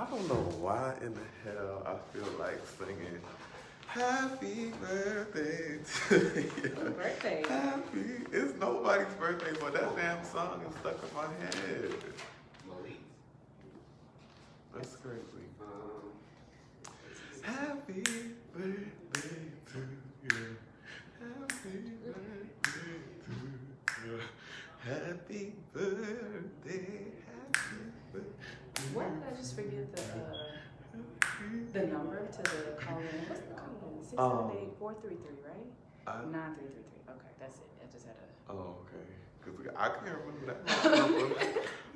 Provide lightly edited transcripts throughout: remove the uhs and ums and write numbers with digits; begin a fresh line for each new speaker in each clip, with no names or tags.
I don't know why in the hell I feel like singing Happy Birthday to you.
Birthday.
Happy. It's nobody's birthday, but that damn song is stuck in my head. That's crazy. Happy birthday to you. Happy birthday to you. Happy birthday. Happy birthday.
What did I just forget the number to the call in? What's the call in? 678-433, right? 9333. Okay, that's it. I just had a.
Oh, okay. Because I can't remember that number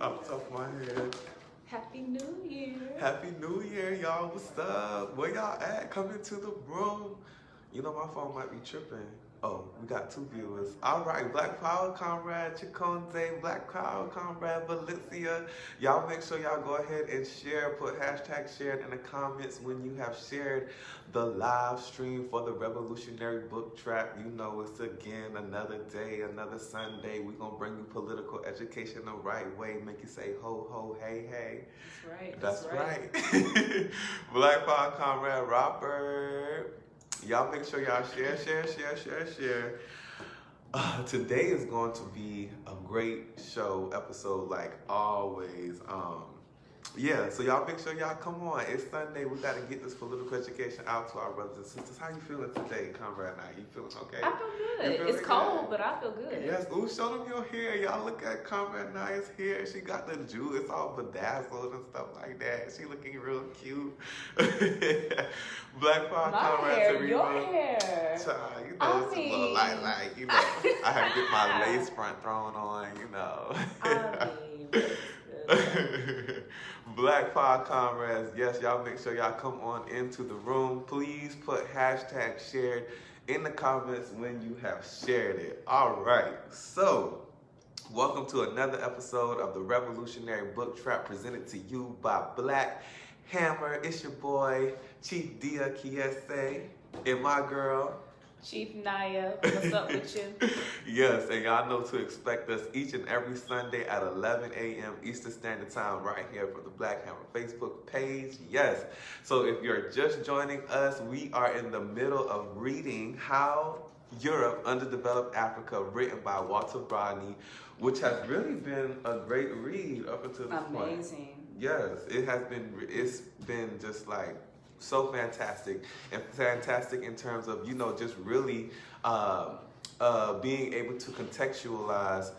off the top of my head.
Happy New Year.
Happy New Year, y'all. What's up? Where y'all at? Come into the room. You know, my phone might be tripping. Oh, we got 2 viewers. All right, Black Power Comrade Chiconze, Black Power Comrade Valencia. Y'all make sure y'all go ahead and share. Put hashtag shared in the comments when you have shared the live stream for the Revolutionary Book Trap. You know, it's again another day, another Sunday. We're going to bring you political education the right way. Make you say ho, ho, hey, hey.
That's right.
That's right. Black Power Comrade Robert. Y'all make sure y'all share. Today is going to be a great episode like always. Yeah, so y'all make sure y'all come on. It's Sunday. We got to get this political education out to our brothers and sisters. How you feeling today, Comrade Nyah? You feeling okay?
I feel good. It's cold, but I feel good.
Yes. Ooh, show them your hair. Y'all look at Comrade Nyah's hair. She got the jewel. It's all bedazzled and stuff like that. She looking real cute. Black Power Comrade
hair,
Terima.
your hair.
Child, you know, it's a little like, you know, I had to get my lace front thrown on, you know. Black Power Comrades, yes, y'all make sure y'all come on into the room. Please put hashtag shared in the comments when you have shared it. All right, so welcome to another episode of the Revolutionary Book Trap presented to you by Black Hammer. It's your boy, Chiefs Dia Nyah, and my girl,
Chiefs Dia Nyah, what's up with you?
Yes, and y'all know to expect us each and every Sunday at 11 a.m. Eastern Standard Time right here for the Black Hammer Facebook page. Yes, so if you're just joining us, we are in the middle of reading How Europe, Underdeveloped Africa, written by Rodney, which has really been a great read up until this point.
Amazing.
Yes, it's been just like so fantastic, and fantastic in terms of, you know, just really being able to contextualize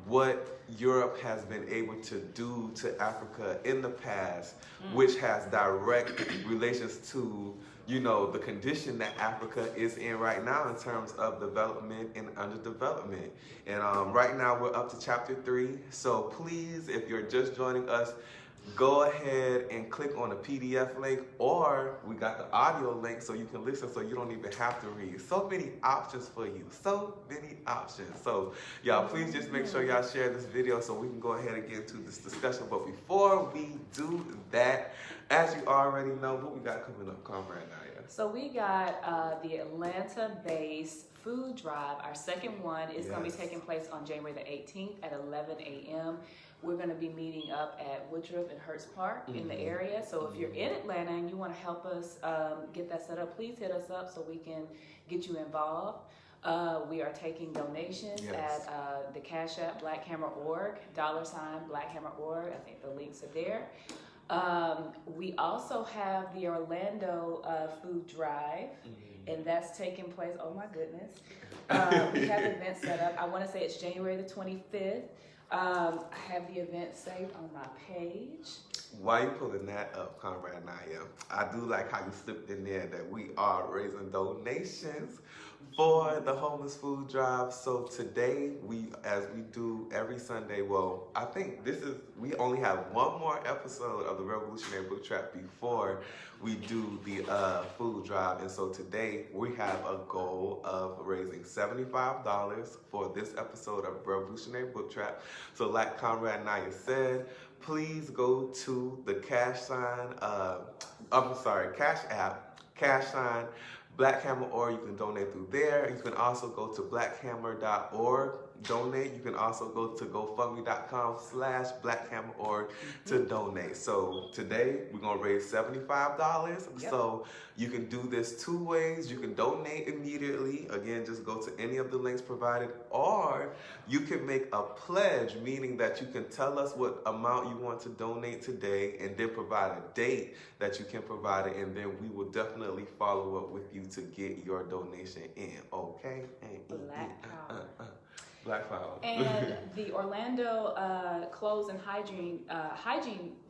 what Europe has been able to do to Africa in the past, which has direct relations to, you know, the condition that Africa is in right now in terms of development and underdevelopment. And right now we're up to chapter 3. So please, if you're just joining us, go ahead and click on the PDF link, or we got the audio link so you can listen, so you don't even have to read. So many options for you. So many options. So y'all, please just make sure y'all share this video so we can go ahead and get into this discussion. But before we do that, as you already know, what we got coming up, Comrade Nyah?
So we got the Atlanta-based food drive. Our second one is going to be taking place on January the 18th at 11 a.m. We're going to be meeting up at Woodruff and Hertz Park in the area. So if you're in Atlanta and you want to help us get that set up, please hit us up so we can get you involved. We are taking donations at the Cash App BlackHammer.org, $BlackHammer.org. I think the links are there. We also have the Orlando food drive, and that's taking place. Oh my goodness. We have events set up. I want to say it's January the 25th. I have the event saved on my page.
Why you pulling that up, Comrade Nyah? I do like how you slipped in there that we are raising donations for the homeless food drive. So today, as we do every Sunday, well, I think we only have one more episode of the Revolutionary Book Trap before we do the food drive. And so today we have a goal of raising $75 for this episode of Revolutionary Book Trap. So like Comrade Nyah said, please go to the Cash App, BlackHammer.org, you can donate through there. You can also go to blackhammer.org, donate. You can also go to gofundme.com/blackhammer.org to donate. So today we're going to raise $75.
Yep.
So you can do this two ways. You can donate immediately. Again, just go to any of the links provided, or you can make a pledge, meaning that you can tell us what amount you want to donate today and then provide a date that you can provide it, and then we will definitely follow up with you to get your donation in. Okay?
Black power.
Black power.
And the Orlando clothes and hygiene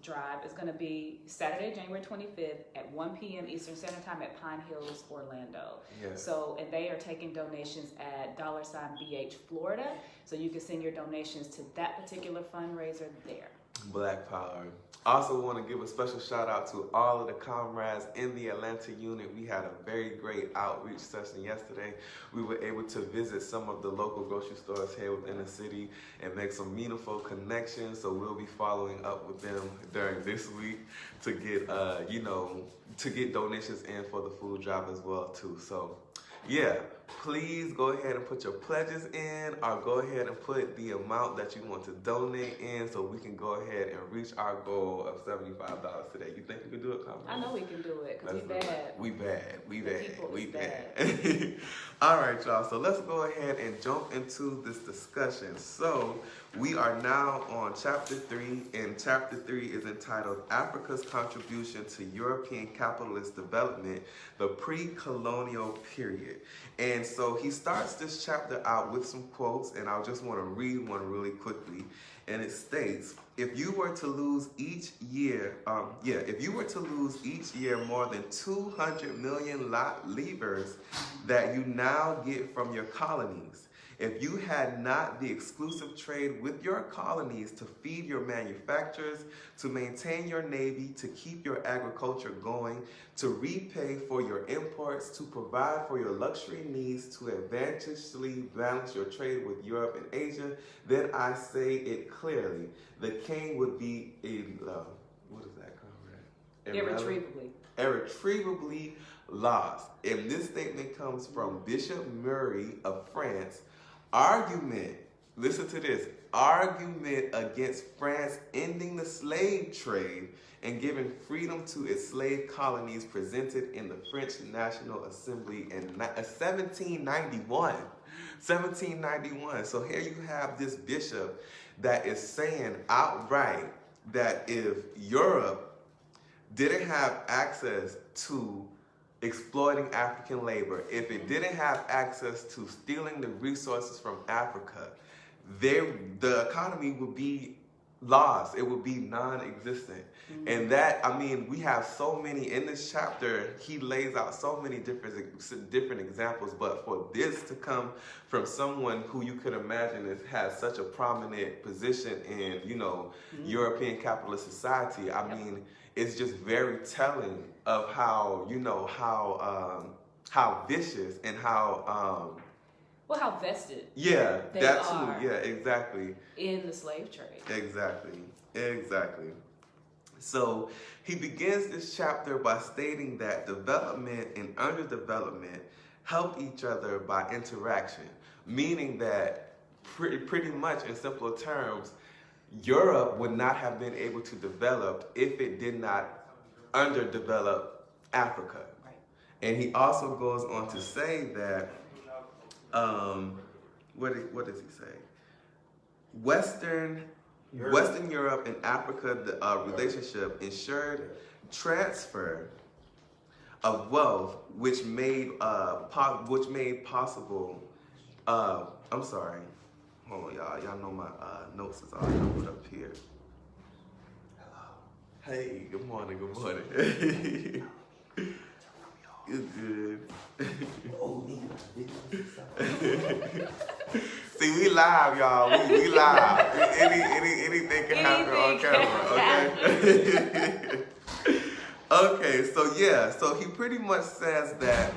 drive is going to be Saturday, January 25th at 1 p.m. Eastern Standard Time at Pine Hills, Orlando.
Yes.
So, and they are taking donations at $BH Florida. So you can send your donations to that particular fundraiser there.
Black power. Also want to give a special shout out to all of the comrades in the Atlanta unit. We had a very great outreach session yesterday. We were able to visit some of the local grocery stores here within the city and make some meaningful connections. So we'll be following up with them during this week to get, to get donations in for the food drive as well too. So yeah, please go ahead and put your pledges in, or go ahead and put the amount that you want to donate in, so we can go ahead and reach our goal of $75 today. You think you can do it, Carmen?
I know we can do it, because we bad.
We bad. All right, y'all. So let's go ahead and jump into this discussion. So we are now on chapter 3, and chapter 3 is entitled Africa's Contribution to European Capitalist Development, the Pre-Colonial Period. And so he starts this chapter out with some quotes, and I just want to read one really quickly. And it states, if you were to lose each year more than 200 million livres that you now get from your colonies, if you had not the exclusive trade with your colonies to feed your manufacturers, to maintain your navy, to keep your agriculture going, to repay for your imports, to provide for your luxury needs, to advantageously balance your trade with Europe and Asia, then I say it clearly, the king would be irretrievably lost. And this statement comes from Bishop Murray of France. Listen to this, argument against France ending the slave trade and giving freedom to its slave colonies, presented in the French National Assembly in 1791. 1791. So here you have this bishop that is saying outright that if Europe didn't have access to exploiting African labor, if it didn't have access to stealing the resources from Africa, the economy would be lost. It would be non-existent. Mm-hmm. And that, we have so many, in this chapter, he lays out so many different examples, but for this to come from someone who you could imagine has such a prominent position in, European capitalist society, it's just very telling of how, how vicious and how
how vested.
Yeah,
they
that
are.
too. Yeah, exactly.
In the slave trade.
Exactly. So he begins this chapter by stating that development and underdevelopment help each other by interaction, meaning that pretty much in simpler terms, Europe would not have been able to develop if it did not underdevelop Africa.
Right.
And he also goes on to say that, what does he say? Western Europe and Africa, the relationship ensured transfer of wealth, which made possible. I'm sorry. Hold on, y'all. Y'all know my notes is all numbered up here. Hello. Hey, good morning. It's good. See, we live, y'all. We live. Anything can happen on camera, okay? Okay, so he pretty much says that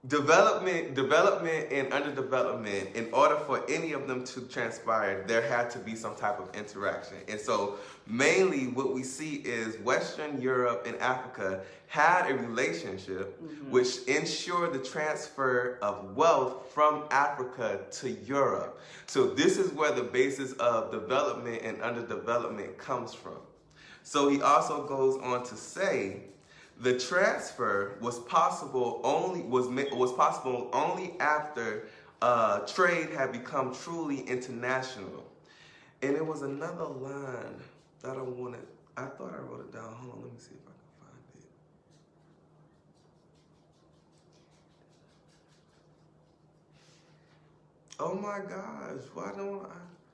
development, and underdevelopment, in order for any of them to transpire, there had to be some type of interaction. And so mainly what we see is Western Europe and Africa had a relationship which ensured the transfer of wealth from Africa to Europe. So this is where the basis of development and underdevelopment comes from. So he also goes on to say the transfer was possible only after trade had become truly international. And it was another line that I thought I wrote it down. Hold on, let me see if I can find it. Oh my gosh, why don't I?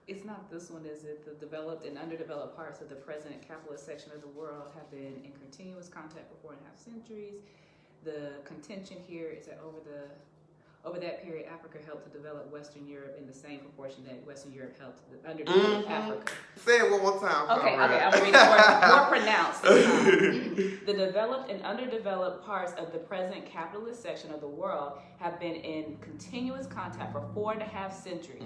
It's not this one, is it? The developed and underdeveloped parts of the present capitalist section of the world have been in continuous contact for 4.5 centuries. The contention here is that over that period, Africa helped to develop Western Europe in the same proportion that Western Europe helped to underdevelop Africa.
Say it one more time.
Okay, I'm reading more pronounced this time. The developed and underdeveloped parts of the present capitalist section of the world have been in continuous contact for 4.5 centuries.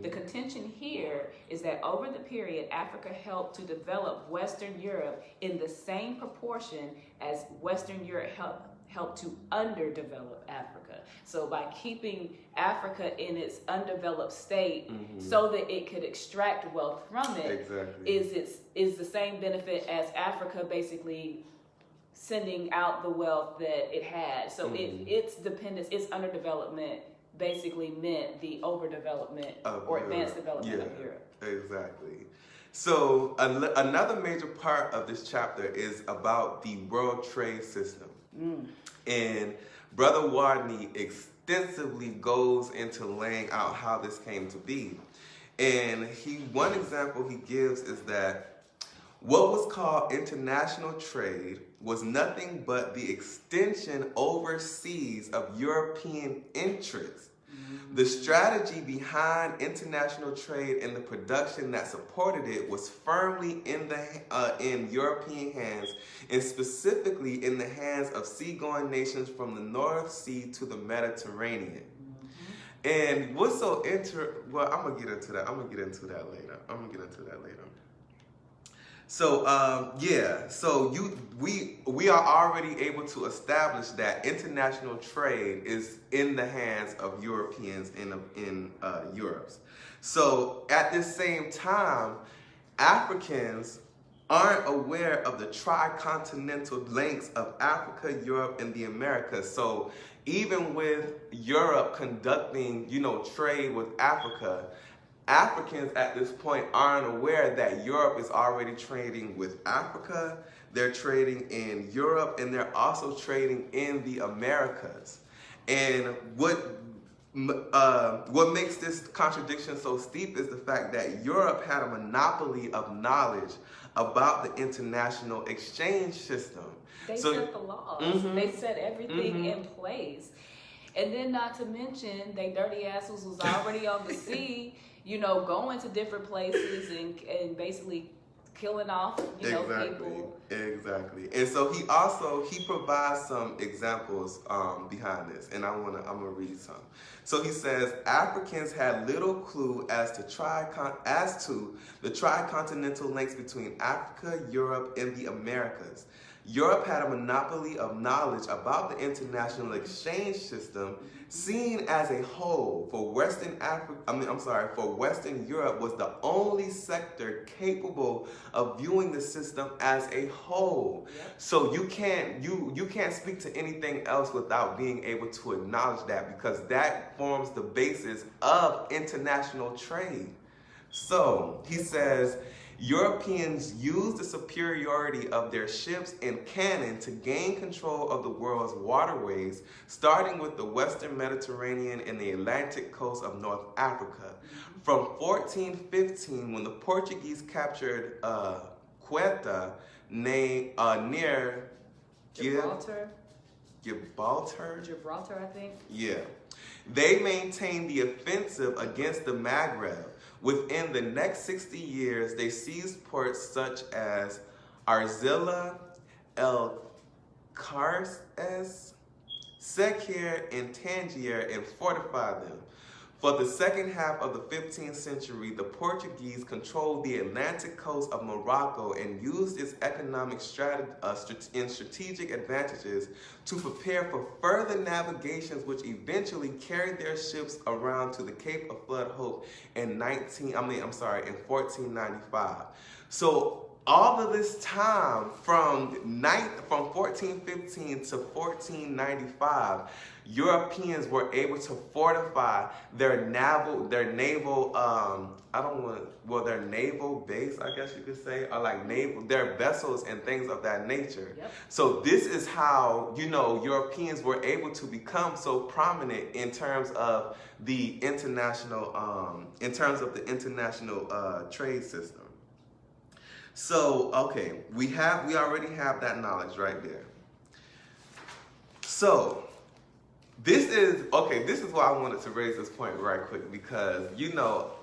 The contention here is that over the period, Africa helped to develop Western Europe in the same proportion as Western Europe helped to underdevelop Africa. So by keeping Africa in its undeveloped state so that it could extract wealth from it, is the same benefit as Africa basically sending out the wealth that it had. So its dependence, its underdevelopment basically meant the overdevelopment or advanced development of Europe.
Exactly. So another major part of this chapter is about the world trade system. And Brother Rodney extensively goes into laying out how this came to be. And one example he gives is that what was called international trade was nothing but the extension overseas of European interests. The strategy behind international trade and the production that supported it was firmly in European hands, and specifically in the hands of seagoing nations from the North Sea to the Mediterranean. And what's so well, I'm gonna get into that later. So we are already able to establish that international trade is in the hands of Europeans in Europe. So at this same time, Africans aren't aware of the tricontinental links of Africa, Europe, and the Americas. So even with Europe conducting, trade with Africa, Africans at this point aren't aware that Europe is already trading with Africa, they're trading in Europe, and they're also trading in the Americas. And what makes this contradiction so steep is the fact that Europe had a monopoly of knowledge about the international exchange system.
They set the laws. They set everything in place. And then not to mention, they dirty asses was already on the sea, going to different places and basically killing off, people.
Exactly. And so he provides some examples behind this, and I'm gonna read some. So he says Africans had little clue as to the tricontinental links between Africa, Europe, and the Americas. Europe had a monopoly of knowledge about the international exchange system, seen as a whole. For Western Europe was the only sector capable of viewing the system as a whole. Yep. So you can't speak to anything else without being able to acknowledge that, because that forms the basis of international trade. So he says, Europeans used the superiority of their ships and cannon to gain control of the world's waterways, starting with the Western Mediterranean and the Atlantic coast of North Africa. From 1415, when the Portuguese captured Ceuta near
Gibraltar, I think.
Yeah. They maintained the offensive against the Maghreb. Within the next 60 years, they seized ports such as Arzila, El Carces, Sekir and Tangier and fortified them. For the second half of the 15th century, the Portuguese controlled the Atlantic coast of Morocco and used its economic and strategic advantages to prepare for further navigations, which eventually carried their ships around to the Cape of Flood Hope in 1495. So all of this time from 1415 to 1495, Europeans were able to fortify their naval base, I guess you could say, or like their vessels and things of that nature.
Yep.
So this is how, Europeans were able to become so prominent in terms of the international, trade system. So, okay, we already have that knowledge right there. So, this is why I wanted to raise this point right quick, because,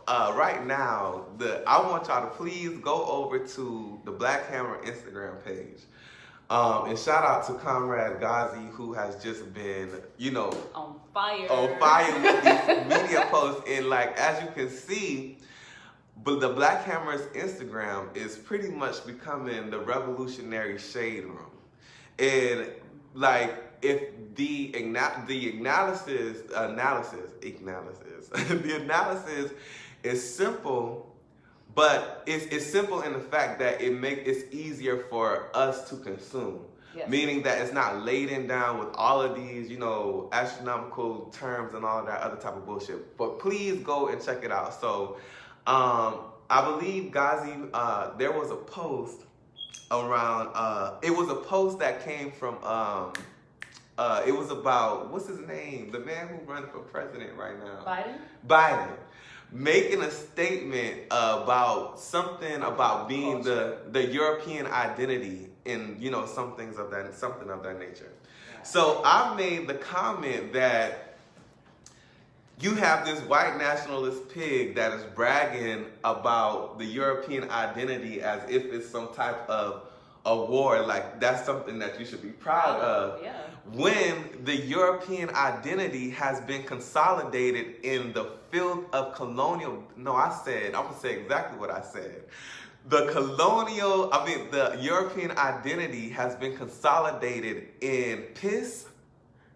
right now, I want y'all to please go over to the Black Hammer Instagram page. And shout out to Comrade Ghazi, who has just been,
on fire
with these media posts. And like, as you can see, but the Black Hammer's Instagram is pretty much becoming the revolutionary shade room. And like, if the analysis is simple, but it's simple in the fact that it's easier for us to consume. Yes. Meaning that it's not laden down with all of these, astronomical terms and all that other type of bullshit. But please go and check it out. So, I believe Ghazi, there was a post around, it was a post that came from, it was about, what's his name? The man who's running for president right now. Biden. Making a statement about something about being the European identity in, something of that nature. Yeah. So I made the comment that you have this white nationalist pig that is bragging about the European identity as if it's some type of award, like that's something that you should be proud of. Yeah. When the European identity has been consolidated in the field of colonial, I'm gonna say exactly what I said. The European identity has been consolidated in piss,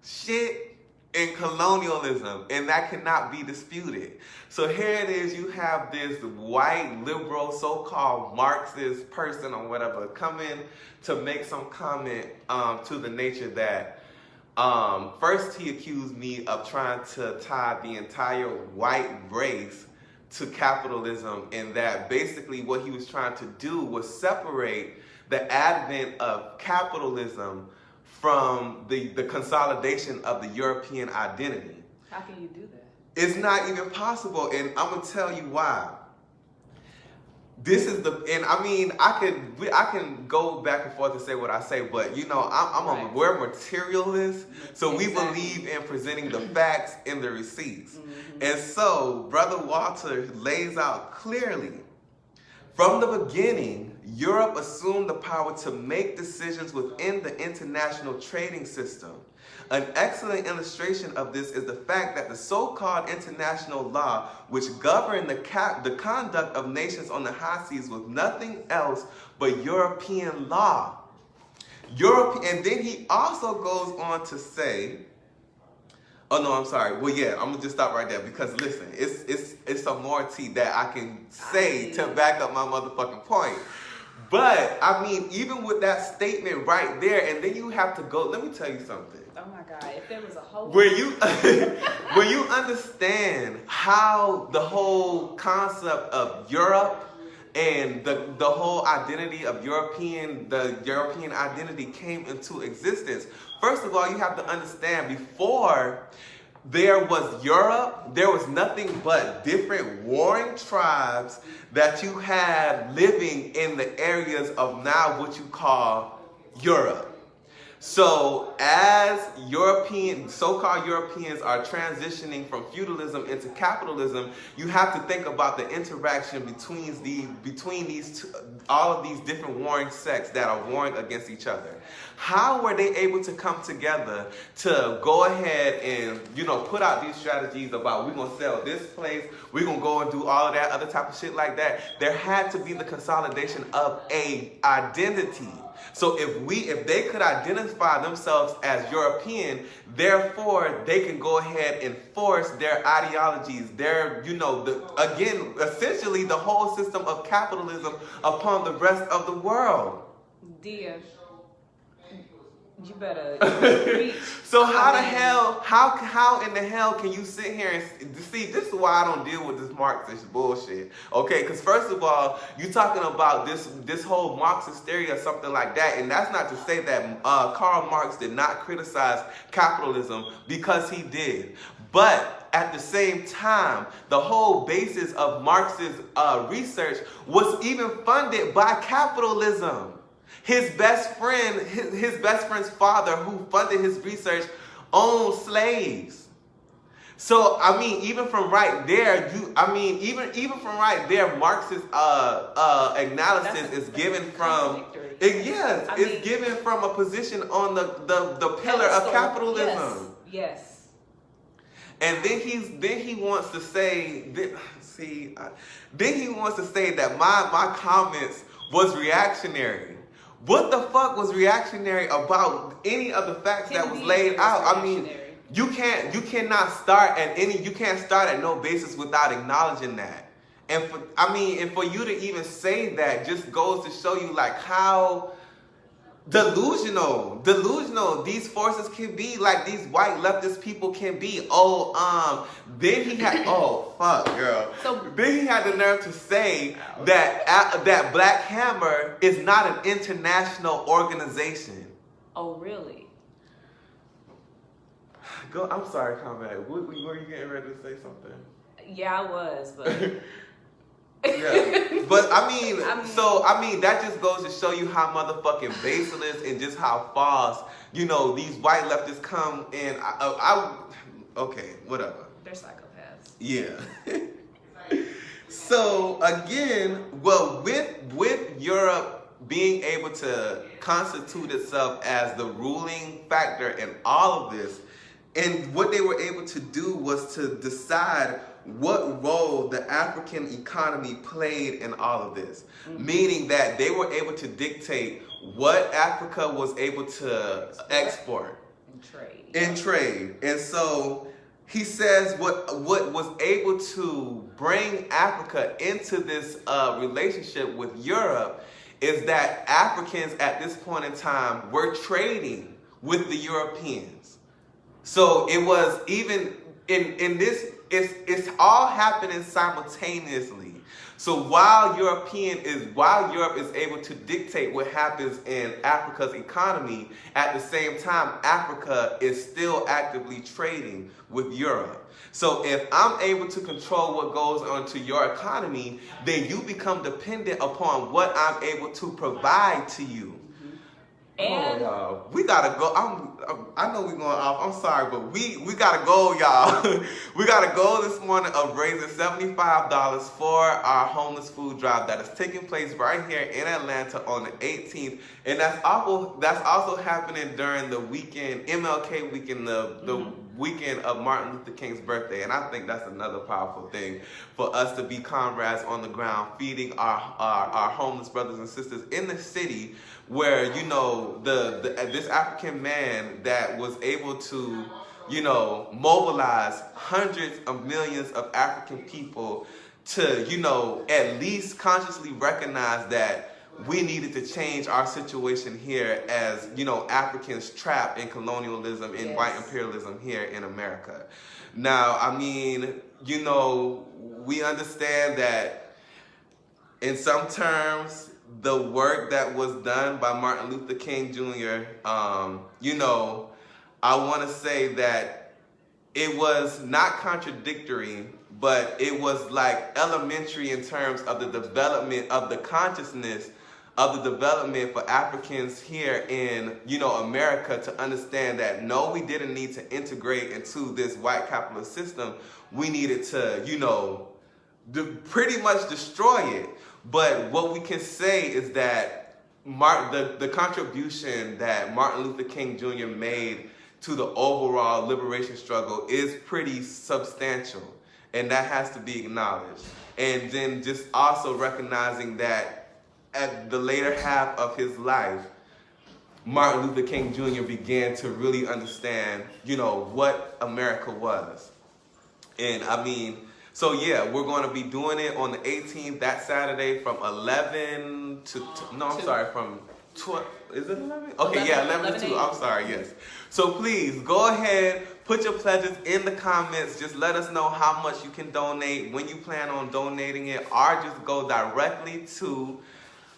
shit, and colonialism, and that cannot be disputed. So here it is, you have this white, liberal, so-called Marxist person or whatever come in to make some comment to the nature that first he accused me of trying to tie the entire white race to capitalism, and that basically what he was trying to do was separate the advent of capitalism from the consolidation of the European identity.
How can you do that?
It's not even possible, and I'm gonna tell you why. This is I can go back and forth and say what I say, but we're materialists, so we believe in presenting the facts and the receipts. Mm-hmm. And so Brother Walter lays out clearly, from the beginning, Europe assumed the power to make decisions within the international trading system. An excellent illustration of this is the fact that the so-called international law, which governed the conduct of nations on the high seas, was nothing else but European law. And then he also goes on to say, I'm gonna just stop right there, because listen, it's some more tea that I can say to back up my motherfucking point. But even with that statement right there, and then you have to go, let me tell you something.
Oh my God, if there was a whole
when you understand how the whole concept of Europe and the whole identity of the European identity came into existence. First of all, you have to understand, before there was Europe, there was nothing but different warring tribes that you had living in the areas of now what you call Europe. So as so-called Europeans are transitioning from feudalism into capitalism, you have to think about the interaction between these two, all of these different warring sects that are warring against each other. How were they able to come together to go ahead and, put out these strategies about we're going to sell this place, we're going to go and do all of that other type of shit like that? There had to be the consolidation of a identity. So if they could identify themselves as European, therefore they can go ahead and force their ideologies, essentially the whole system of capitalism upon the rest of the world.
Dear, you better reach.
So how in the hell can you sit here and see? This is why I don't deal with this Marxist bullshit. Okay, because first of all, you're talking about this whole Marxist theory or something like that, and that's not to say that Karl Marx did not criticize capitalism, because he did. But at the same time, the whole basis of Marx's research was even funded by capitalism. His best friend's father, who funded his research, owned slaves. So even from right there, Marx's analysis is given from it's given from a position on the pillar of capitalism.
Yes.
And then he wants to say that my comments was reactionary. What the fuck was reactionary about any of the facts that was laid out? You can't start at no basis without acknowledging that. And for you to even say that just goes to show you like how delusional these forces can be, like these white leftist people can be. Then he had then he had the nerve to say that Black Hammer is not an international organization.
Oh, really?
I'm sorry, Combat. Were you getting ready to say something?
Yeah, I was, but
yeah, but that just goes to show you how motherfucking baseless and just how false, these white leftists come in. Okay, whatever.
They're psychopaths.
Yeah. So again, with Europe being able to constitute itself as the ruling factor in all of this, and what they were able to do was to decide what role the African economy played in all of this. Mm-hmm. Meaning that they were able to dictate what Africa was able to export. And trade. And so he says what was able to bring Africa into this relationship with Europe is that Africans at this point in time were trading with the Europeans. So it was even in this, it's all happening simultaneously. So while Europe is able to dictate what happens in Africa's economy, at the same time, Africa is still actively trading with Europe. So if I'm able to control what goes on to your economy, then you become dependent upon what I'm able to provide to you. And y'all, we gotta go. I know we're going off. I'm sorry, but we gotta go, y'all. We got a goal this morning of raising $75 for our homeless food drive that is taking place right here in Atlanta on the 18th, and that's also happening during the weekend, MLK weekend, the weekend of Martin Luther King's birthday. And I think that's another powerful thing for us to be comrades on the ground, feeding our homeless brothers and sisters in the city, where this African man that was able to mobilize hundreds of millions of African people to at least consciously recognize that we needed to change our situation here as Africans trapped in colonialism and white imperialism here in America. Now, we understand that in some terms, the work that was done by Martin Luther King Jr., I want to say that it was not contradictory, but it was like elementary in terms of the development of the consciousness of the development for Africans here in, America to understand that no, we didn't need to integrate into this white capitalist system. We needed to, pretty much destroy it. But what we can say is that the contribution that Martin Luther King Jr. made to the overall liberation struggle is pretty substantial. And that has to be acknowledged. And then just also recognizing that at the later half of his life, Martin Luther King Jr. began to really understand, what America was. And I mean, so yeah, we're going to be doing it on the 18th, that Saturday from 11 to, from 12, is it 11? Okay, 11 to 2, I'm sorry, yes. So please, go ahead, put your pledges in the comments, just let us know how much you can donate, when you plan on donating it, or just go directly to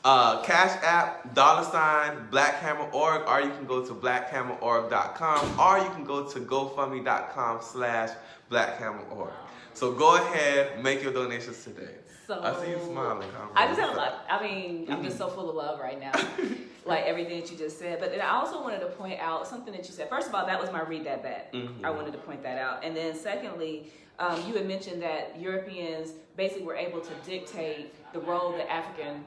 Cash App, $BlackHammerOrg, or you can go to blackhammerorg.com, or you can go to gofundme.com/blackhammerorg. So go ahead, make your donations today.
So,
I see you smiling.
I just have I'm just so full of love right now. Like everything that you just said. But then I also wanted to point out something that you said. First of all, that was my read that back. I wanted to point that out. And then secondly, you had mentioned that Europeans basically were able to dictate the role that African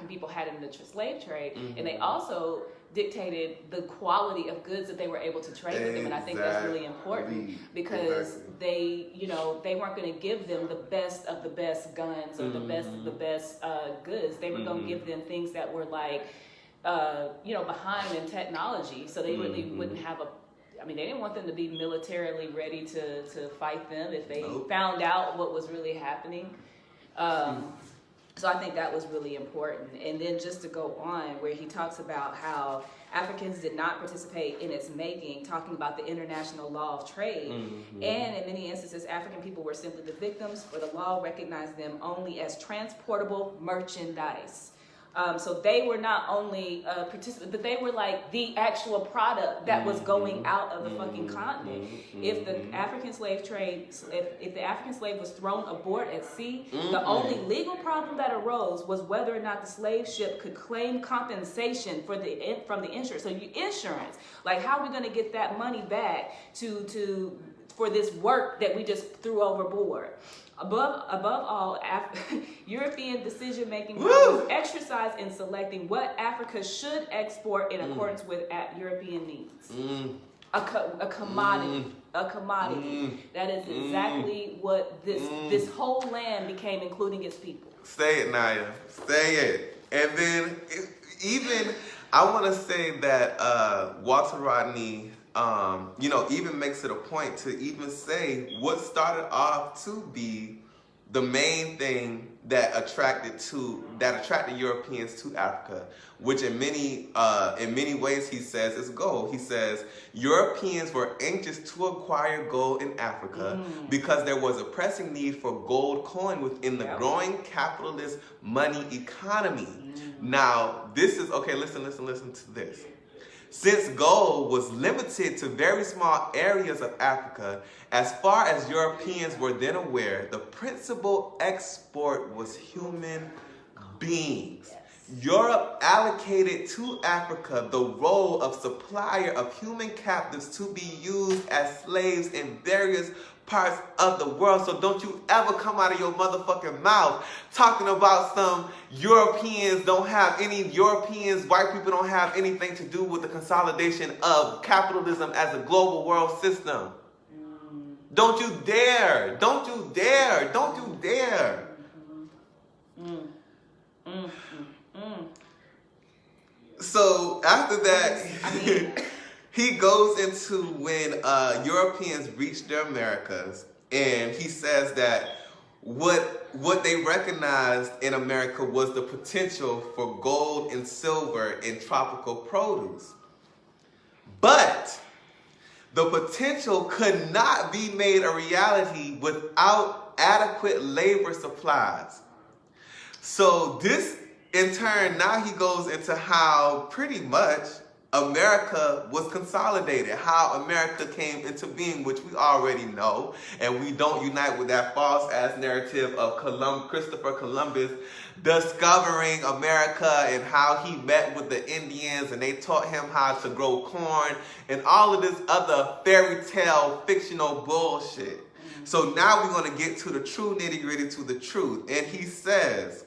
people had in the slave trade, and they also dictated the quality of goods that they were able to trade with them. And I think that's really important because they weren't going to give them the best of the best guns or the best of the best goods. They were going to give them things that were like, behind in technology. So they really wouldn't have they didn't want them to be militarily ready to fight them if they found out what was really happening. So I think that was really important. And then just to go on, where he talks about how Africans did not participate in its making, talking about the international law of trade. And in many instances, African people were simply the victims, or the law recognized them only as transportable merchandise. So they were not only participants, but they were like the actual product that was going out of the fucking continent. If the African slave trade, if the African slave was thrown aboard at sea, the only legal problem that arose was whether or not the slave ship could claim compensation from the insurance. So insurance, like how are we going to get that money back for this work that we just threw overboard? Above all, European decision-making was exercised in selecting what Africa should export in accordance with European needs. A commodity. That is exactly what this whole land became, including its people.
Say it, Nyah. Say it. And then even I want to say that Walter Rodney, even makes it a point to even say what started off to be the main thing that attracted Europeans to Africa, which in many ways he says is gold. He says Europeans were anxious to acquire gold in Africa because there was a pressing need for gold coin within the growing capitalist money economy. Now, this is okay. Listen to this. Since gold was limited to very small areas of Africa, as far as Europeans were then aware, the principal export was human beings. Europe allocated to Africa the role of supplier of human captives to be used as slaves in various parts of the world. So don't you ever come out of your motherfucking mouth talking about some white people don't have anything to do with the consolidation of capitalism as a global world system. Don't you dare. Don't you dare. Don't you dare. So after that, he goes into when Europeans reached the Americas, and he says that what they recognized in America was the potential for gold and silver and tropical produce. But the potential could not be made a reality without adequate labor supplies. So this, in turn, now he goes into how pretty much America was consolidated, how America came into being, which we already know, and we don't unite with that false ass narrative of Christopher Columbus discovering America and how he met with the Indians and they taught him how to grow corn and all of this other fairy tale fictional bullshit. So now we're going to get to the true nitty-gritty, to the truth. And he says,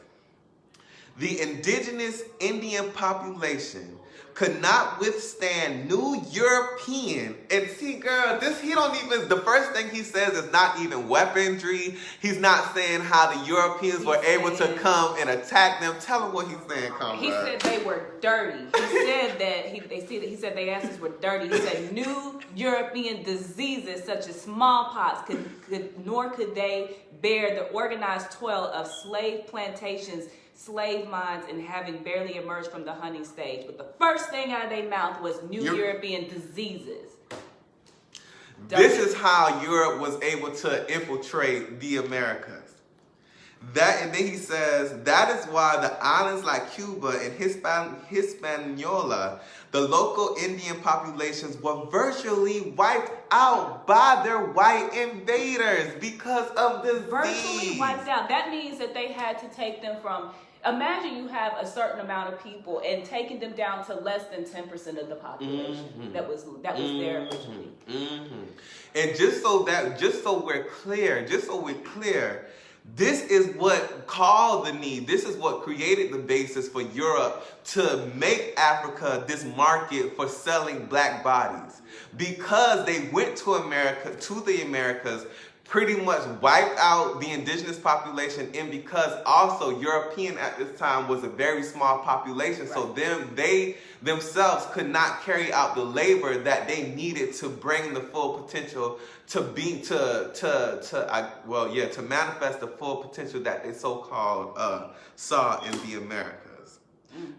the indigenous Indian population could not withstand new European, and see, girl, the first thing he says is not even weaponry. He's not saying how the Europeans were able to come and attack them. Tell him what he's saying, comrade.
He said they were dirty. He said that he said their asses were dirty. He said new European diseases such as smallpox nor could they bear the organized toil of slave plantations, slave mines, and having barely emerged from the hunting stage. But the first thing out of their mouth was new European diseases.
This is how Europe was able to infiltrate the Americas. And then he says, that is why the islands like Cuba and Hispaniola, the local Indian populations were virtually wiped out by their white invaders because of this
Virtually wiped out. That means that they had to take them from, imagine you have a certain amount of people and taking them down to less than 10% of the population that was there originally.
And just so we're clear, this is what caused the need. This is what created the basis for Europe to make Africa this market for selling black bodies. Because they went to the Americas, pretty much wiped out the indigenous population, and because also European at this time was a very small population, right. So they themselves could not carry out the labor that they needed to bring the full potential to manifest the full potential that they so-called saw in the Americas.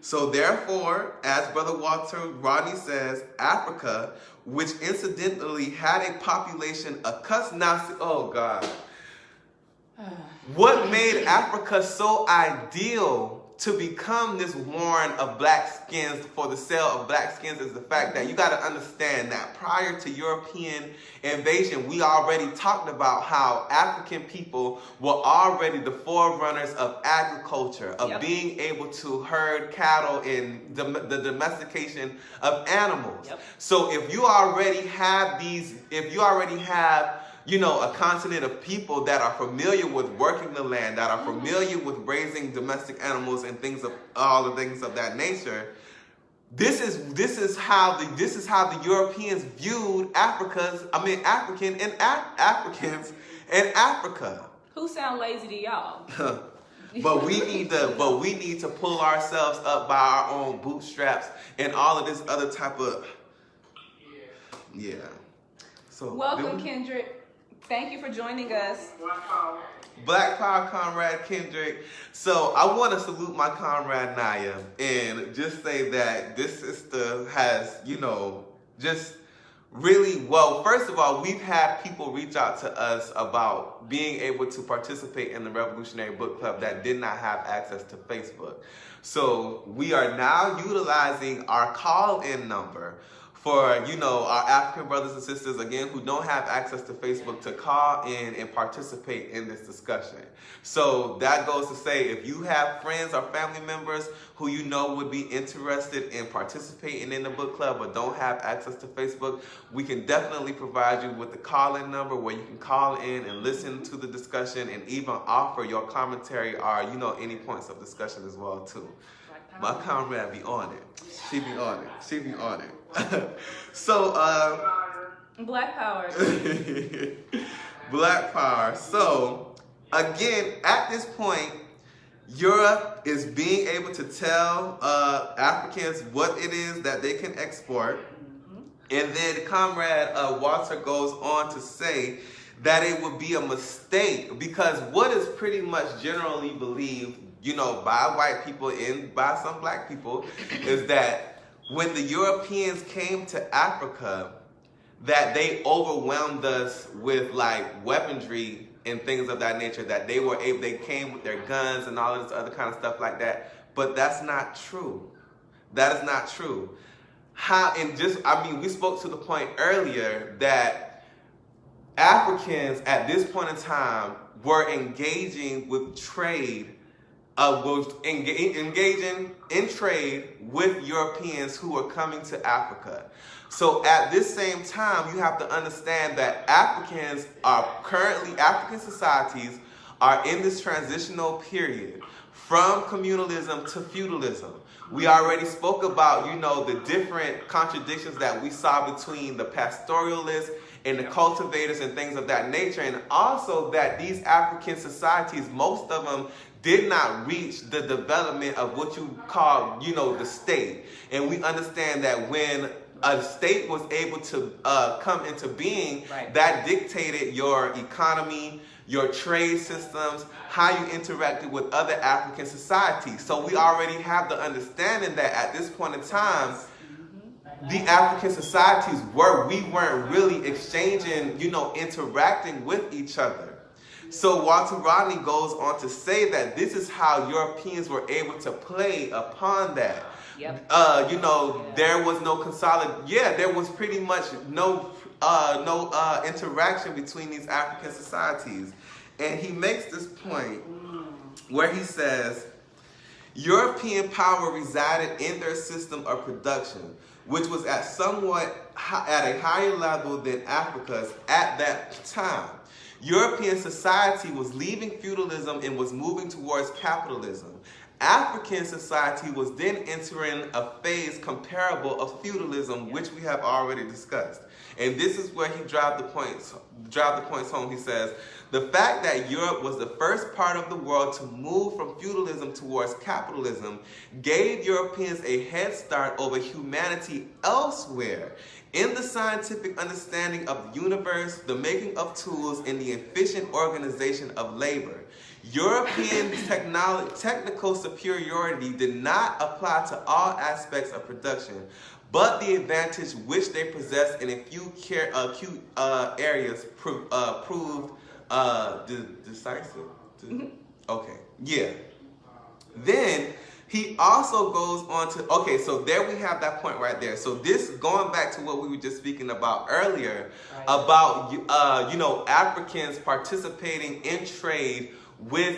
So therefore, as Brother Rodney says, Africa, which incidentally had a population accustomed, oh God. What made Africa so ideal to become this warren of black skins, for the sale of black skins, is the fact that you got to understand that prior to European invasion, we already talked about how African people were already the forerunners of agriculture, of being able to herd cattle and the domestication of animals. So if you already have a continent of people that are familiar with working the land, that are familiar with raising domestic animals and all the things of that nature. This is how the Europeans viewed Africans in Africa.
Who sound lazy to y'all?
But we need to pull ourselves up by our own bootstraps and all of this other type of So
welcome, Kendrick. Thank you for joining us.
Black Power, Comrade Kendrick. So I want to salute my comrade Nyah and just say that this sister has, just really, first of all, we've had people reach out to us about being able to participate in the Revolutionary Book Club that did not have access to Facebook. So we are now utilizing our call-in number for, our African brothers and sisters, again, who don't have access to Facebook, to call in and participate in this discussion. So that goes to say, if you have friends or family members who would be interested in participating in the book club but don't have access to Facebook, we can definitely provide you with the call-in number where you can call in and listen to the discussion and even offer your commentary or, any points of discussion as well, too. My comrade be on it. She be on it. So,
Black Power.
Black Power. So, again, at this point, Europe is being able to tell Africans what it is that they can export. And then Comrade Walter goes on to say that it would be a mistake, because what is pretty much generally believed, by white people and by some black people, is that when the Europeans came to Africa, that they overwhelmed us with weaponry and things of that nature, that they came with their guns and all of this other kind of stuff like that. But that's not true. That is not true. we spoke to the point earlier that Africans at this point in time were engaging with trade, engaging in trade with Europeans who were coming to Africa. So at this same time, you have to understand that African societies are in this transitional period from communalism to feudalism. We already spoke about, the different contradictions that we saw between the pastoralists and the cultivators and things of that nature, and also that these African societies, most of them did not reach the development of what you call, the state. And we understand that when a state was able to come into being, that dictated your economy, your trade systems, how you interacted with other African societies. So we already have the understanding that at this point in time, the African societies we weren't really exchanging, interacting with each other. So Walter Rodney goes on to say that this is how Europeans were able to play upon that.
Yep.
There was no there was pretty much no interaction between these African societies. And he makes this point where he says, European power resided in their system of production, which was at a higher level than Africa's at that time. European society was leaving feudalism and was moving towards capitalism. African society was then entering a phase comparable of feudalism, which we have already discussed. And this is where he drive the points home. He says, the fact that Europe was the first part of the world to move from feudalism towards capitalism gave Europeans a head start over humanity elsewhere in the scientific understanding of the universe, the making of tools, and the efficient organization of labor. European technical superiority did not apply to all aspects of production, but the advantage which they possessed in a few areas proved decisive. Okay, yeah. Then he also goes on to, so there we have that point right there. So this, going back to what we were just speaking about earlier, about, Africans participating in trade with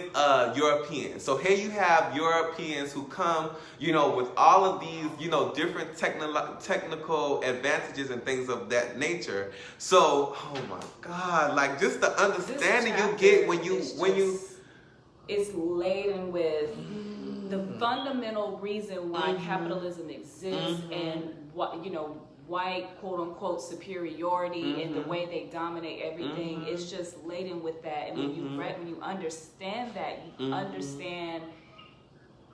Europeans. So here you have Europeans who come, with all of these, different technical advantages and things of that nature. So, oh my God, like just the understanding you get when you
it's laden with the fundamental reason why capitalism exists and what, white quote unquote superiority and the way they dominate everything. It's just laden with that. And when you understand that, you understand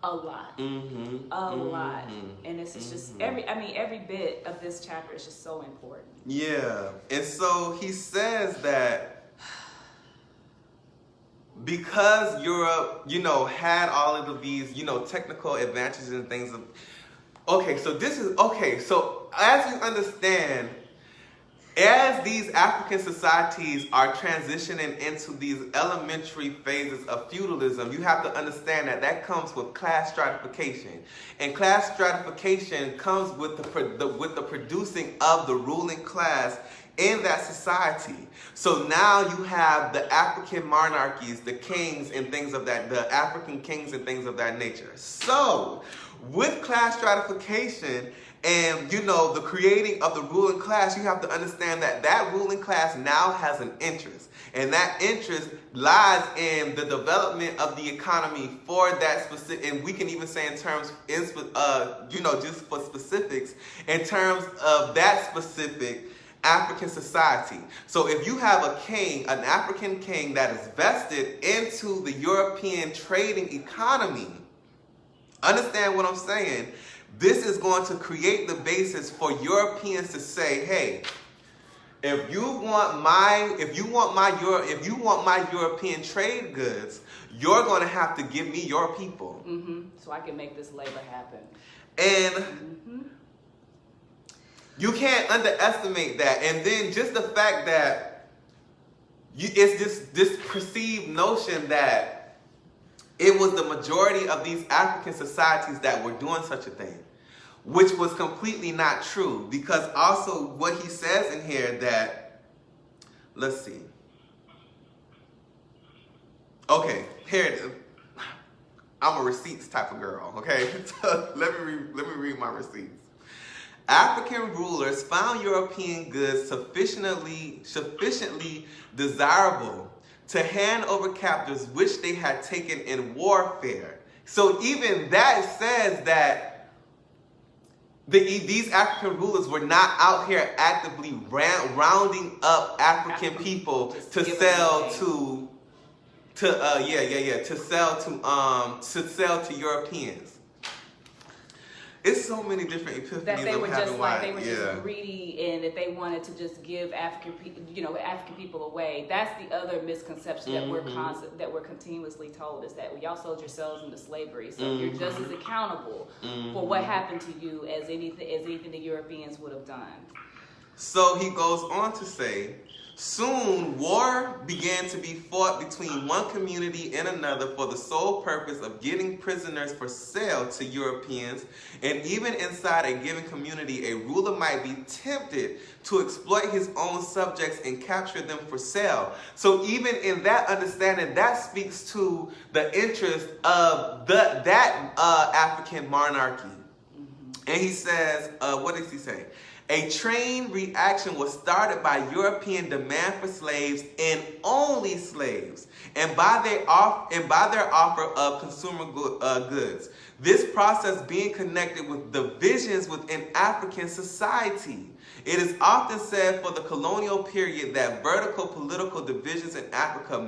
a lot. A lot. And it's just every bit of this chapter is just so important.
Yeah. And so he says that because Europe, had all of these, technical advantages and things. So as you understand, as these African societies are transitioning into these elementary phases of feudalism, you have to understand that comes with class stratification. And class stratification comes with the producing of the ruling class in that society. So now you have the African monarchies, the kings and things of that, the African kings and things of that nature. So with class stratification and, the creating of the ruling class, you have to understand that ruling class now has an interest. And that interest lies in the development of the economy for that specific, and we can even say in terms, just for specifics, in terms of that specific African society. So if you have a king, an African king that is vested into the European trading economy, understand what I'm saying? This is going to create the basis for Europeans to say, hey, if you want my European trade goods, you're going to have to give me your people.
So I can make this labor happen.
And you can't underestimate that. And then just the fact that it's this perceived notion that it was the majority of these African societies that were doing such a thing. which was completely not true. Because also what he says in here that, let's see. Okay, here it is. I'm a receipts type of girl, okay? So let me read my receipts. African rulers found European goods sufficiently desirable to hand over captives which they had taken in warfare. So even that says that these African rulers were not out here actively rounding up African people to sell to sell to Europeans. It's so many different epiphanies
that they were just
just
greedy, and that they wanted to just give African people away. That's the other misconception that we're continuously told, is that y'all sold yourselves into slavery, so you're just as accountable for what happened to you as anything the Europeans would have done.
So he goes on to say, soon war began to be fought between one community and another for the sole purpose of getting prisoners for sale to Europeans, and even inside a given community, a ruler might be tempted to exploit his own subjects and capture them for sale. So even in that understanding, that speaks to the interest of that African monarchy. And he says, what does he say? A chain reaction was started by European demand for slaves and only slaves, and by their offer of consumer goods. This process being connected with divisions within African society. It is often said for the colonial period that vertical political divisions in Africa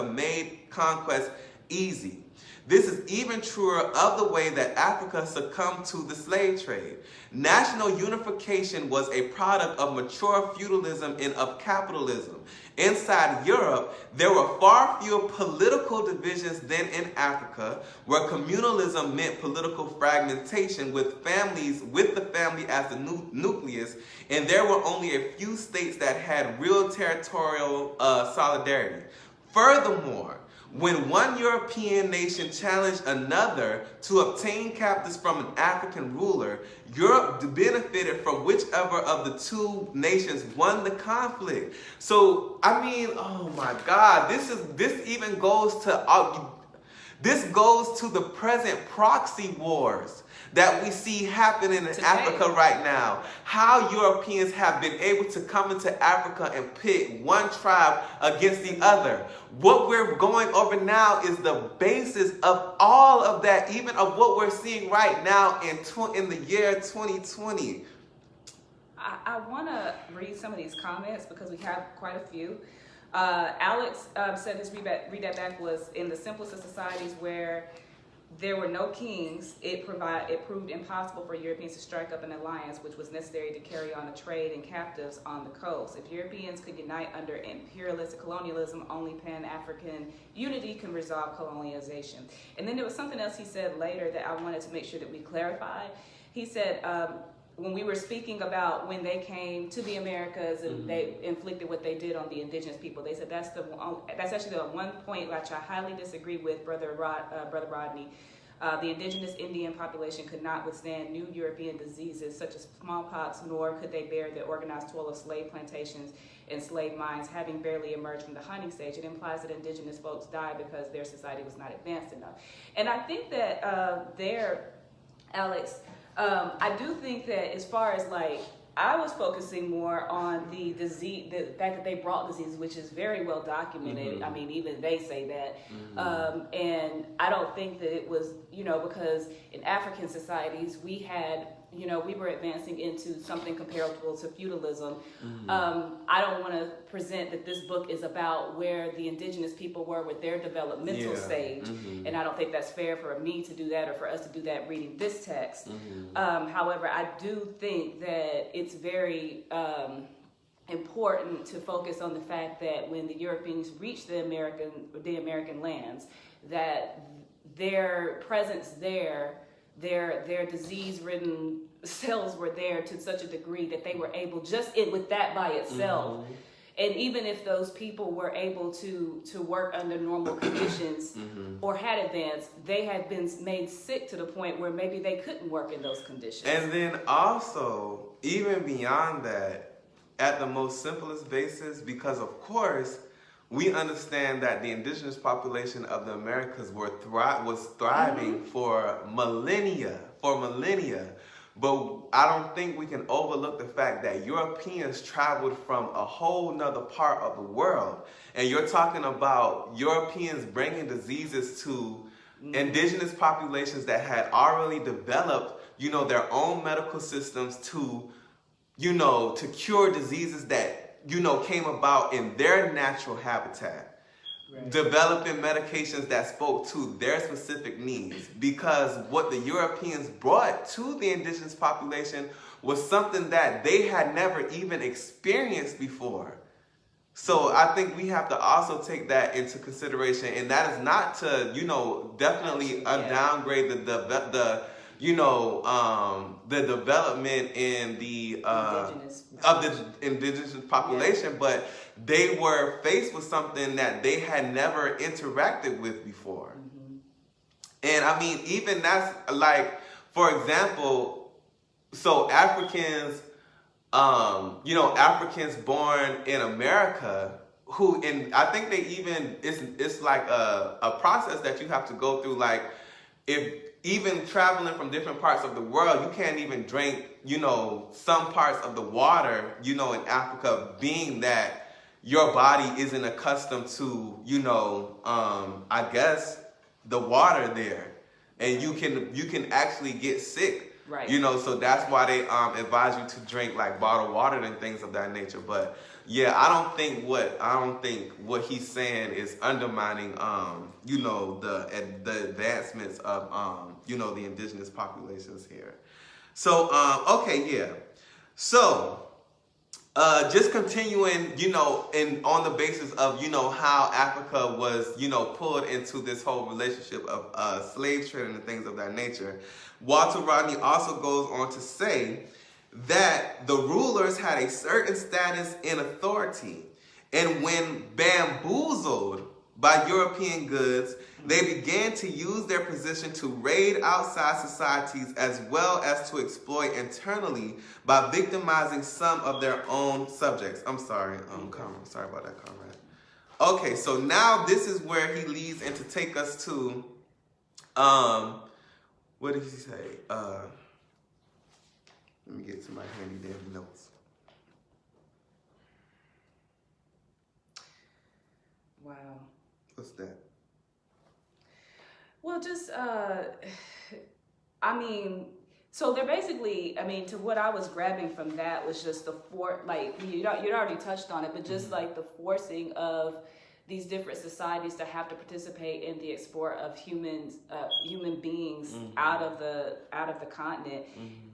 made conquest easy. This is even truer of the way that Africa succumbed to the slave trade. National unification was a product of mature feudalism and of capitalism. Inside Europe, there were far fewer political divisions than in Africa, where communalism meant political fragmentation with the family as the nucleus, and there were only a few states that had real territorial solidarity. Furthermore, when one European nation challenged another to obtain captives from an African ruler, Europe benefited from whichever of the two nations won the conflict. So, I mean, oh my God, this goes to the present proxy wars that we see happening in Africa right now. How Europeans have been able to come into Africa and pit one tribe against the other. What we're going over now is the basis of all of that, even of what we're seeing right now in the year 2020.
I want to read some of these comments because we have quite a few. Alex said his read that back was, in the simplest of societies where there were no kings, it proved impossible for Europeans to strike up an alliance which was necessary to carry on a trade and captives on the coast. If Europeans could unite under imperialist colonialism, only Pan-African unity can resolve colonialization. And then there was something else he said later that I wanted to make sure that we clarified. He said, when we were speaking about when they came to the Americas and they inflicted what they did on the indigenous people, they said that's actually the one point which I highly disagree with, Brother Rodney. The indigenous Indian population could not withstand new European diseases such as smallpox, nor could they bear the organized toil of slave plantations and slave mines, having barely emerged from the hunting stage. It implies that indigenous folks died because their society was not advanced enough. And I think that Alex, I do think that as far as I was focusing more on the disease, the fact that they brought disease, which is very well documented. I mean, even they say that. And I don't think that it was, because in African societies, we had, we were advancing into something comparable to feudalism. I don't want to present that this book is about where the indigenous people were with their developmental stage. And I don't think that's fair for me to do that or for us to do that reading this text. However, I do think that it's very important to focus on the fact that when the Europeans reached the American lands, that their presence there, their disease-ridden cells were there to such a degree that they were able, just with that by itself, And even if those people were able to work under normal conditions or had advanced, they had been made sick to the point where maybe they couldn't work in those conditions.
And then also, even beyond that, at the most simplest basis, because of course, we understand that the indigenous population of the Americas was thriving for millennia. But I don't think we can overlook the fact that Europeans traveled from a whole nother part of the world. And you're talking about Europeans bringing diseases to indigenous populations that had already developed, their own medical systems to cure diseases that, came about in their natural habitat. Right. Developing medications that spoke to their specific needs, because what the Europeans brought to the indigenous population was something that they had never even experienced before. So I think we have to also take that into consideration, and that is not to, definitely downgrade the development in the indigenous population, but they were faced with something that they had never interacted with before. And I mean, even that's like, for example, so Africans, Africans born in America who, and I think they even, it's like a process that you have to go through, like, if even traveling from different parts of the world, you can't even drink, some parts of the water, in Africa, being that your body isn't accustomed to, I guess, the water there. And you can actually get sick. Right. So that's why they advise you to drink like bottled water and things of that nature. But yeah, I don't think what he's saying is undermining the advancements of the indigenous populations here. So okay, yeah. So just continuing, and on the basis of how Africa was pulled into this whole relationship of slave trading and things of that nature. Walter Rodney also goes on to say that the rulers had a certain status and authority, and when bamboozled by European goods, they began to use their position to raid outside societies as well as to exploit internally by victimizing some of their own subjects. I'm sorry, sorry about that, comrade. Okay, so now this is where he leads and to take us to, what did he say? Let me get to my handy dandy notes.
Wow.
What's that?
Well, just, so they're basically, to what I was grabbing from that was just you'd already touched on it, but just like the forcing of these different societies to have to participate in the export of human beings out of the continent.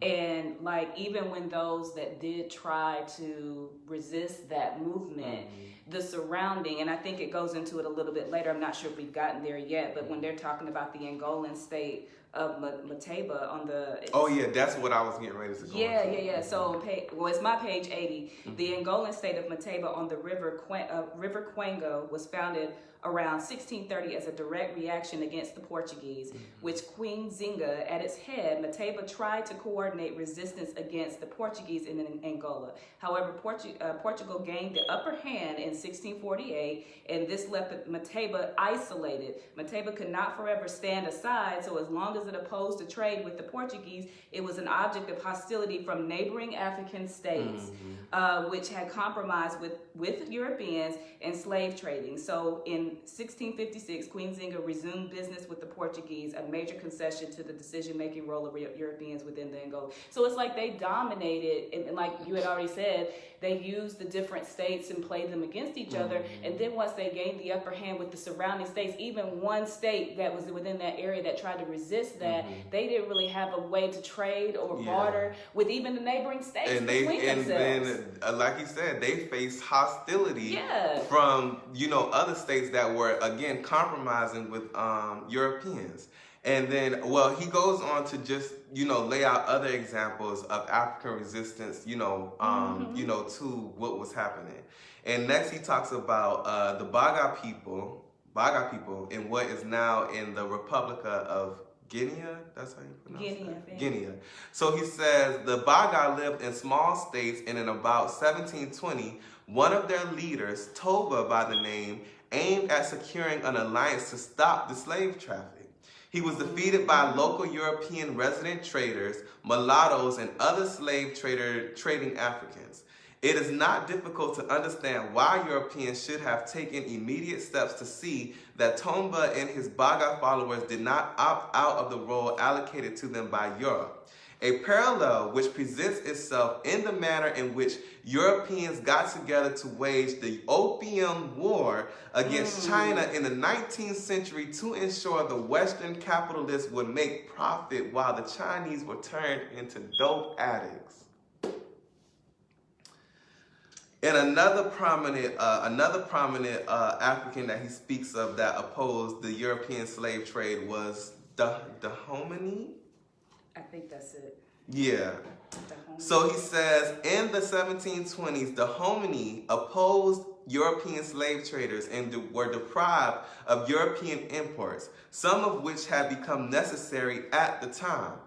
And like, even when those that did try to resist that movement, the surrounding, and I think it goes into it a little bit later, I'm not sure if we've gotten there yet, but when they're talking about the Angolan state of Mateba on the...
Oh yeah, that's what I was getting ready to go into.
Yeah. So it's my page 80. The Angolan state of Mateba on the River Quango was founded around 1630 as a direct reaction against the Portuguese, with Queen Zinga at its head. Mateba tried to coordinate resistance against the Portuguese in Angola. However, Portugal gained the upper hand in 1648, and this left Mateba isolated. Mateba could not forever stand aside, so as long as it opposed to trade with the Portuguese, it was an object of hostility from neighboring African states, which had compromised with Europeans and slave trading. So in 1656, Queen Zinga resumed business with the Portuguese, a major concession to the decision-making role of Europeans within the Angola. So it's like they dominated, and like you had already said, they used the different states and played them against each other. And then once they gained the upper hand with the surrounding states, even one state that was within that area that tried to resist that, they didn't really have a way to trade or barter with even the neighboring states between themselves.
Then, like you said, they faced hostility from other states that were again compromising with Europeans. And then, well, he goes on to just, lay out other examples of African resistance, to what was happening. And next he talks about the Baga people in what is now in the Republic of Guinea. That's how you pronounce it? Guinea. So he says the Baga lived in small states, and in about 1720, one of their leaders, Toba by the name, aimed at securing an alliance to stop the slave traffic. He was defeated by local European resident traders, mulattoes, and other slave trading Africans. It is not difficult to understand why Europeans should have taken immediate steps to see that Tomba and his Baga followers did not opt out of the role allocated to them by Europe. A parallel which presents itself in the manner in which Europeans got together to wage the Opium War against China in the 19th century to ensure the Western capitalists would make profit while the Chinese were turned into dope addicts. And another prominent African that he speaks of that opposed the European slave trade was Dahomey.
I think that's it.
Yeah. So he says, in the 1720s, Dahomey opposed European slave traders and were deprived of European imports, some of which had become necessary at the time.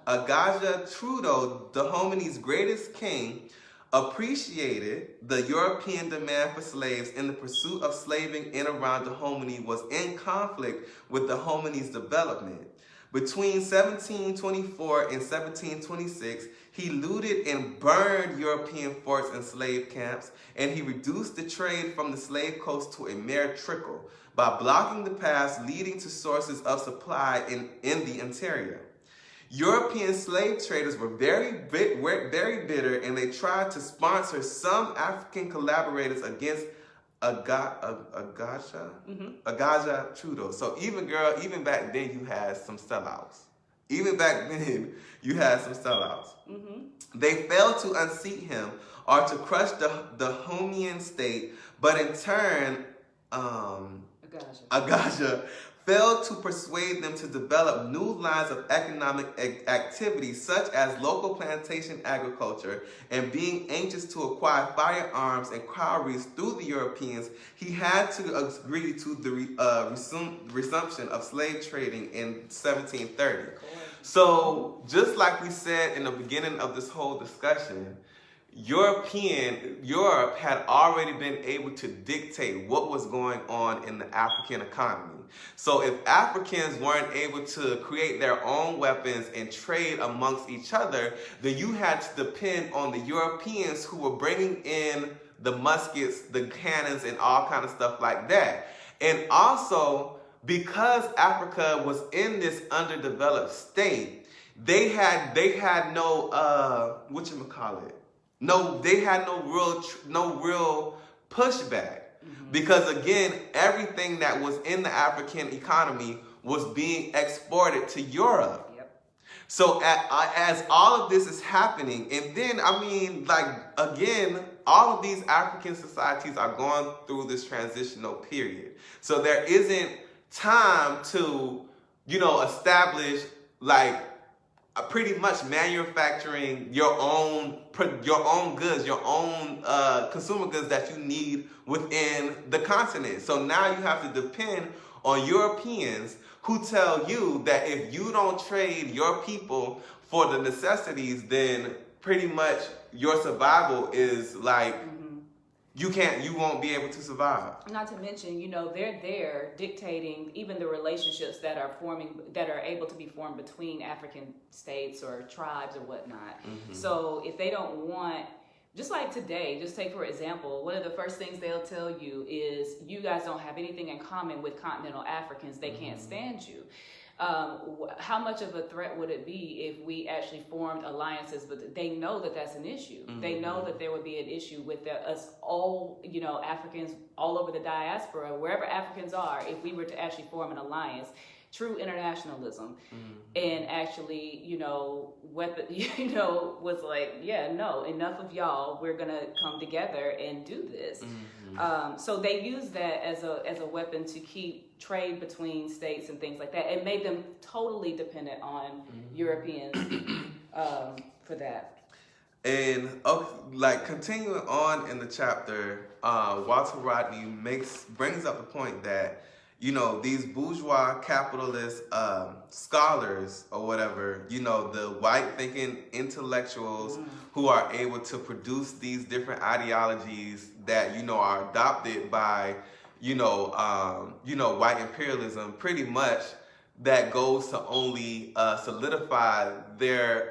Agaja Trudeau, Dahomey's greatest king, appreciated the European demand for slaves in the pursuit of slaving in around Dahomey was in conflict with Dahomey's development. Between 1724 and 1726, he looted and burned European forts and slave camps, and he reduced the trade from the slave coast to a mere trickle by blocking the paths leading to sources of supply in the interior. European slave traders were very bitter, and they tried to sponsor some African collaborators against Agaja Trudeau. So even back then you had some sellouts. They failed to unseat him or to crush the Dahomean state, but in turn, Agaja failed to persuade them to develop new lines of economic activity such as local plantation agriculture, and being anxious to acquire firearms and cowries through the Europeans, he had to agree to the resumption of slave trading in 1730. So just like we said in the beginning of this whole discussion, Europe had already been able to dictate what was going on in the African economy. So if Africans weren't able to create their own weapons and trade amongst each other, then you had to depend on the Europeans who were bringing in the muskets, the cannons, and all kind of stuff like that. And also, because Africa was in this underdeveloped state, they had no they had no real pushback. Because again, everything that was in the African economy was being exported to Europe.
Yep.
So as all of this is happening, and then again, all of these African societies are going through this transitional period. So there isn't time to, establish pretty much manufacturing your own goods, your own consumer goods that you need within the continent. So now you have to depend on Europeans who tell you that if you don't trade your people for the necessities, then pretty much your survival is you won't be able to survive.
Not to mention, they're there dictating even the relationships that are able to be formed between African states or tribes or whatnot. So if they don't want, just like today, just take for example, one of the first things they'll tell you is you guys don't have anything in common with continental Africans. They can't stand you. How much of a threat would it be if we actually formed alliances? But they know that that's an issue. They know that there would be an issue with us all, Africans all over the diaspora, wherever Africans are, if we were to actually form an alliance. True internationalism, and actually, was like, yeah, no, enough of y'all. We're gonna come together and do this. So they used that as a weapon to keep trade between states and things like that. It made them totally dependent on Europeans for that.
And like continuing on in the chapter, Walter Rodney brings up the point that, you know, these bourgeois capitalist scholars or whatever, you know, the white thinking intellectuals who are able to produce these different ideologies that, you know, are adopted by, white imperialism, pretty much that goes to only solidify their,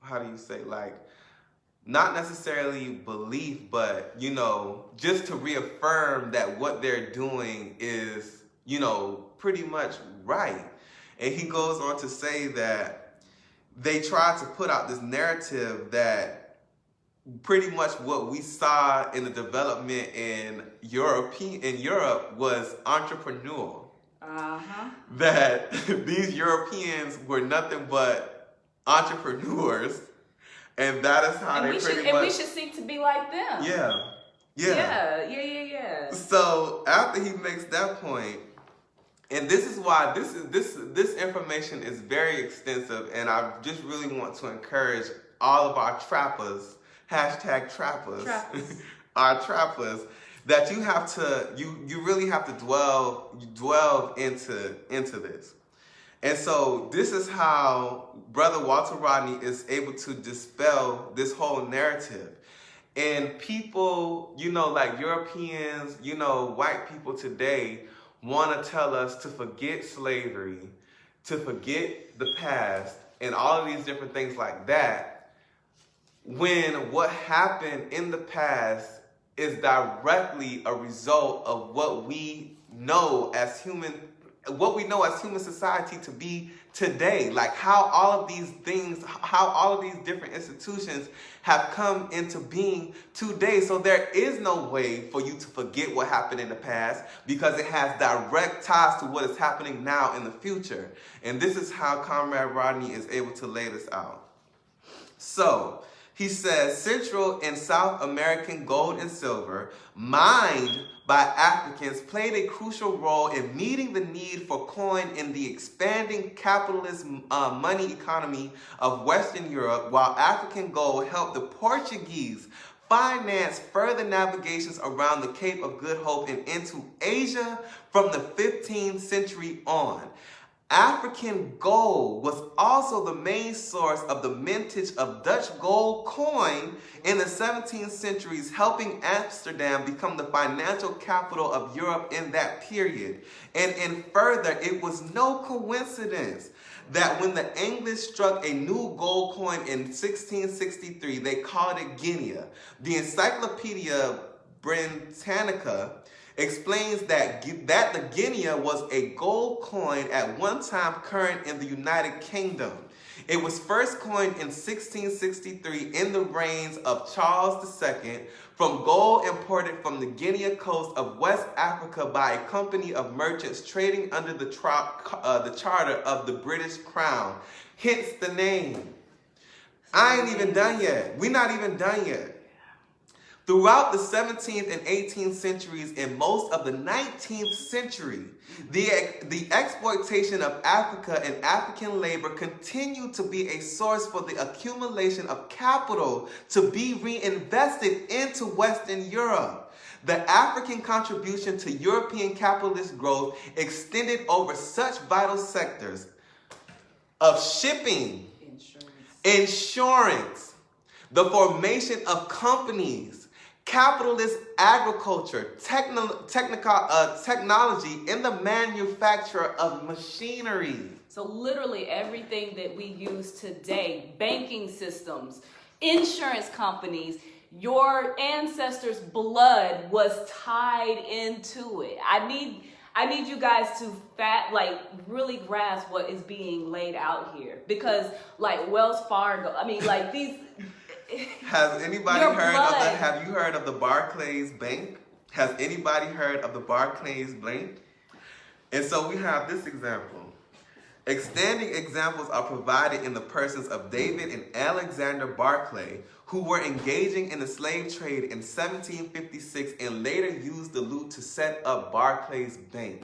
how do you say, like, not necessarily belief, but, you know, just to reaffirm that what they're doing is, you know, pretty much right. And he goes on to say that they try to put out this narrative that pretty much what we saw in the development in Europe was entrepreneurial. That these Europeans were nothing but entrepreneurs, and that is how they pretty much.
And we should seek to be like them. Yeah.
So after he makes that point, and this is why this information is very extensive, and I just really want to encourage all of our trappers, #trappers, our trappers, that you have to you really have to dwell into this. And so this is how Brother Walter Rodney is able to dispel this whole narrative. And people, you know, like Europeans, you know, white people today want to tell us to forget slavery, to forget the past, and all of these different things like that, when what happened in the past is directly a result of what we know as human society to be today. Like how all of these things, how all of these different institutions have come into being today. So there is no way for you to forget what happened in the past, because it has direct ties to what is happening now in the future. And this is how Comrade Rodney is able to lay this out. So he says, Central and South American gold and silver, mined by Africans, played a crucial role in meeting the need for coin in the expanding capitalist money economy of Western Europe, while African gold helped the Portuguese finance further navigations around the Cape of Good Hope and into Asia from the 15th century on. African gold was also the main source of the mintage of Dutch gold coin in the 17th centuries, helping Amsterdam become the financial capital of Europe in that period. And in further, it was no coincidence that when the English struck a new gold coin in 1663, they called it Guinea. The Encyclopedia Britannica explains that the Guinea was a gold coin at one time current in the United Kingdom. It was first coined in 1663 in the reigns of Charles II from gold imported from the Guinea coast of West Africa by a company of merchants trading under the charter of the British Crown. Hence the name. I ain't even done yet. We're not even done yet. Throughout the 17th and 18th centuries and most of the 19th century, the exploitation of Africa and African labor continued to be a source for the accumulation of capital to be reinvested into Western Europe. The African contribution to European capitalist growth extended over such vital sectors of shipping, insurance, the formation of companies, capitalist agriculture, technology, and the manufacture of machinery.
So literally everything that we use today, banking systems, insurance companies, your ancestors' blood was tied into it. I need you guys to really grasp what is being laid out here, because like Wells Fargo, these.
Has anybody have you heard of the Barclays Bank? Has anybody heard of the Barclays Bank? And so we have this example. Extending examples are provided in the persons of David and Alexander Barclay, who were engaging in the slave trade in 1756 and later used the loot to set up Barclay's Bank.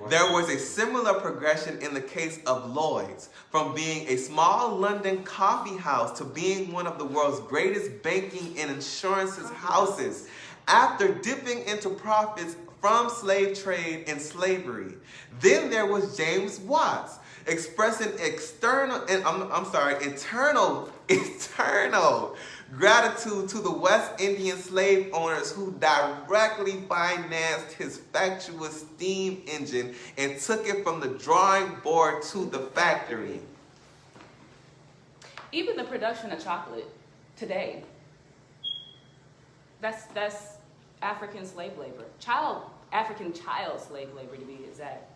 There was a similar progression in the case of Lloyd's, from being a small London coffee house to being one of the world's greatest banking and insurances houses, after dipping into profits from slave trade and slavery. Then there was James Watts, expressing internal gratitude to the West Indian slave owners who directly financed his factious steam engine and took it from the drawing board to the factory.
Even the production of chocolate today, that's African slave labor. African child slave labor, to be exact.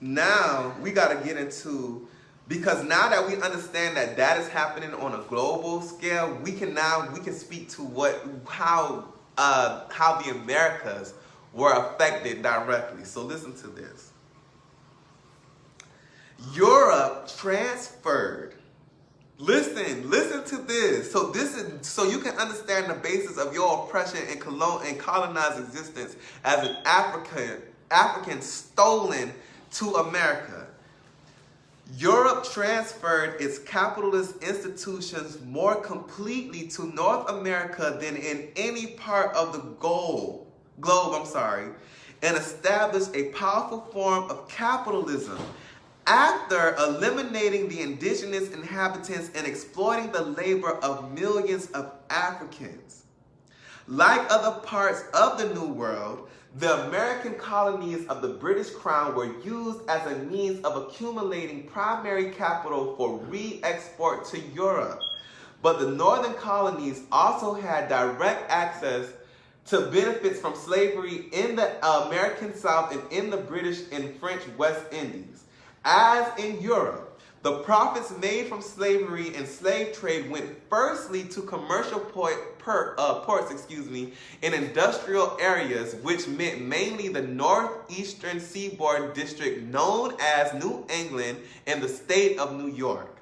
Now we got to get into, because now that we understand that is happening on a global scale, we can speak to how the Americas were affected directly. So listen to this. Europe transferred. Listen to this. So you can understand the basis of your oppression and colonized existence as an African stolen to America. Europe transferred its capitalist institutions more completely to North America than in any part of the globe, and established a powerful form of capitalism. After eliminating the indigenous inhabitants and exploiting the labor of millions of Africans. Like other parts of the New World, the American colonies of the British Crown were used as a means of accumulating primary capital for re-export to Europe. But the northern colonies also had direct access to benefits from slavery in the American South and in the British and French West Indies. As in Europe, the profits made from slavery and slave trade went firstly to commercial ports in industrial areas, which meant mainly the northeastern seaboard district known as New England and the state of New York.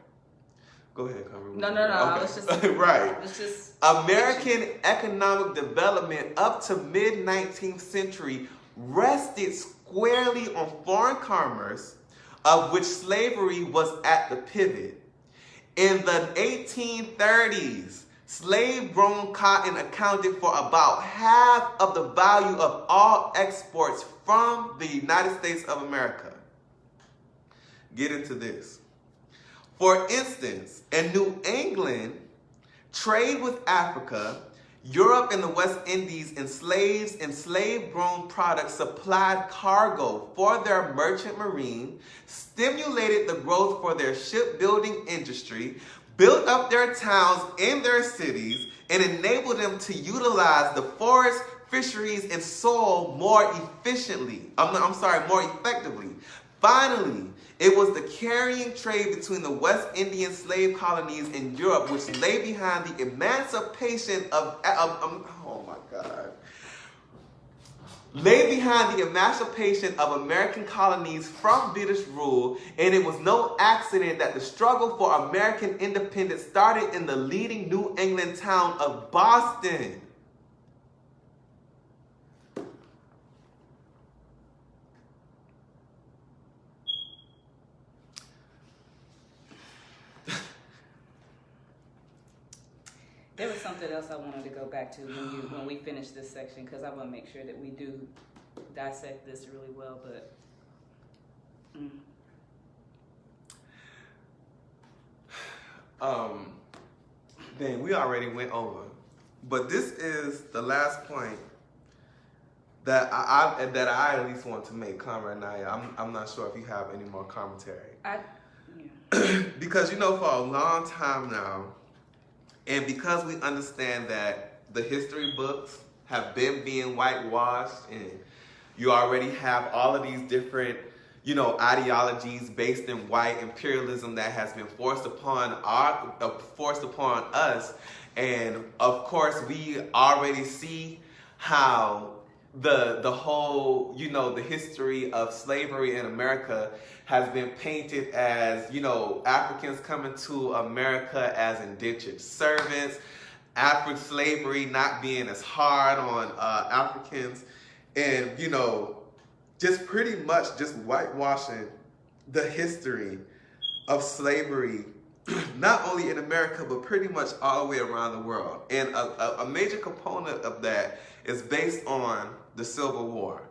Go ahead, Carmen.
No.
Okay.
Let's just
right.
Let's just.
American economic development up to mid-19th century rested squarely on foreign commerce, of which slavery was at the pivot. In the 1830s, slave-grown cotton accounted for about half of the value of all exports from the United States of America. Get into this. For instance, in New England, trade with Africa, Europe and the West Indies and slaves and slave-grown products supplied cargo for their merchant marine, stimulated the growth for their shipbuilding industry, built up their towns and their cities, and enabled them to utilize the forest, fisheries, and soil more effectively. Finally, it was the carrying trade between the West Indian slave colonies in Europe which lay behind the emancipation of American colonies from British rule, and it was no accident that the struggle for American independence started in the leading New England town of Boston.
There was something else I wanted to go back to when we finish this section, because I want to make sure that we do dissect this really well. But
Dang, we already went over, but this is the last point that I at least want to make, Comrade Nyah. I'm not sure if you have any more commentary. Because for a long time now. And because we understand that the history books have been being whitewashed, and you already have all of these different, ideologies based in white imperialism that has been forced upon us, and of course we already see how the whole, you know, the history of slavery in America has been painted as, you know, Africans coming to America as indentured servants, African slavery not being as hard on Africans, and, you know, just pretty much just whitewashing the history of slavery, not only in America, but pretty much all the way around the world. And a major component of that is based on the Civil War.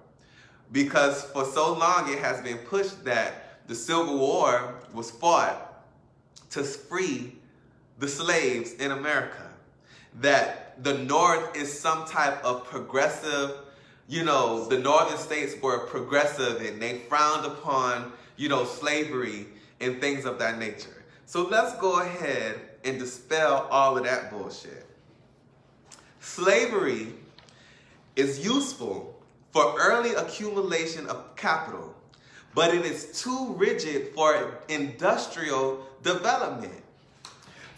Because for so long it has been pushed that the Civil War was fought to free the slaves in America. That the North is some type of progressive, you know, the northern states were progressive and they frowned upon, you know, slavery and things of that nature. So let's go ahead and dispel all of that bullshit. Slavery is useful for early accumulation of capital, but it is too rigid for industrial development.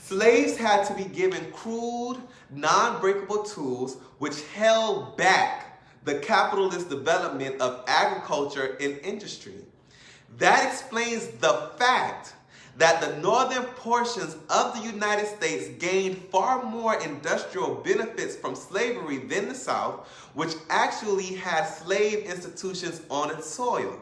Slaves had to be given crude, non-breakable tools which held back the capitalist development of agriculture and industry. That explains the fact that the northern portions of the United States gained far more industrial benefits from slavery than the South, which actually had slave institutions on its soil.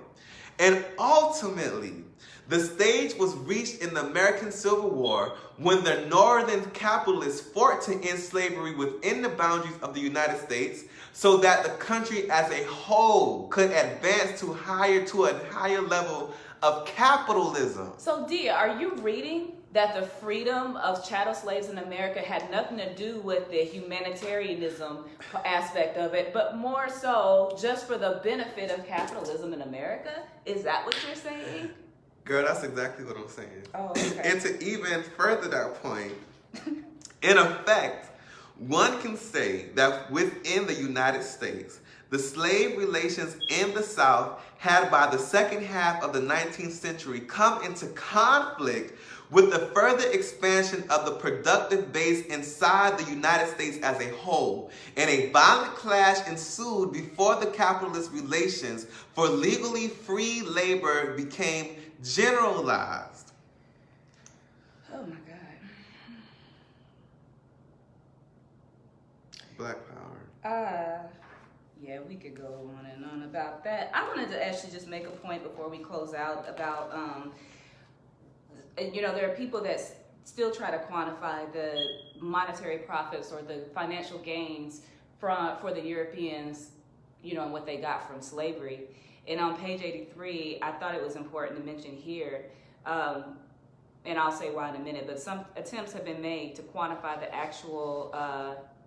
And ultimately, the stage was reached in the American Civil War when the northern capitalists fought to end slavery within the boundaries of the United States so that the country as a whole could advance to a higher level of capitalism.
So, Dia, are you reading that the freedom of chattel slaves in America had nothing to do with the humanitarianism aspect of it, but more so just for the benefit of capitalism in America? Is that what you're saying?
Girl, that's exactly what I'm saying.
Oh, okay.
And to even further that point, in effect, one can say that within the United States, the slave relations in the South had by the second half of the 19th century come into conflict with the further expansion of the productive base inside the United States as a whole, and a violent clash ensued before the capitalist relations for legally free labor became generalized.
Oh my God.
Black power.
Yeah, we could go on and on about that. I wanted to actually just make a point before we close out about, you know, there are people that still try to quantify the monetary profits or the financial gains for the Europeans, you know, and what they got from slavery. And on page 83, I thought it was important to mention here, and I'll say why in a minute, but some attempts have been made to quantify the actual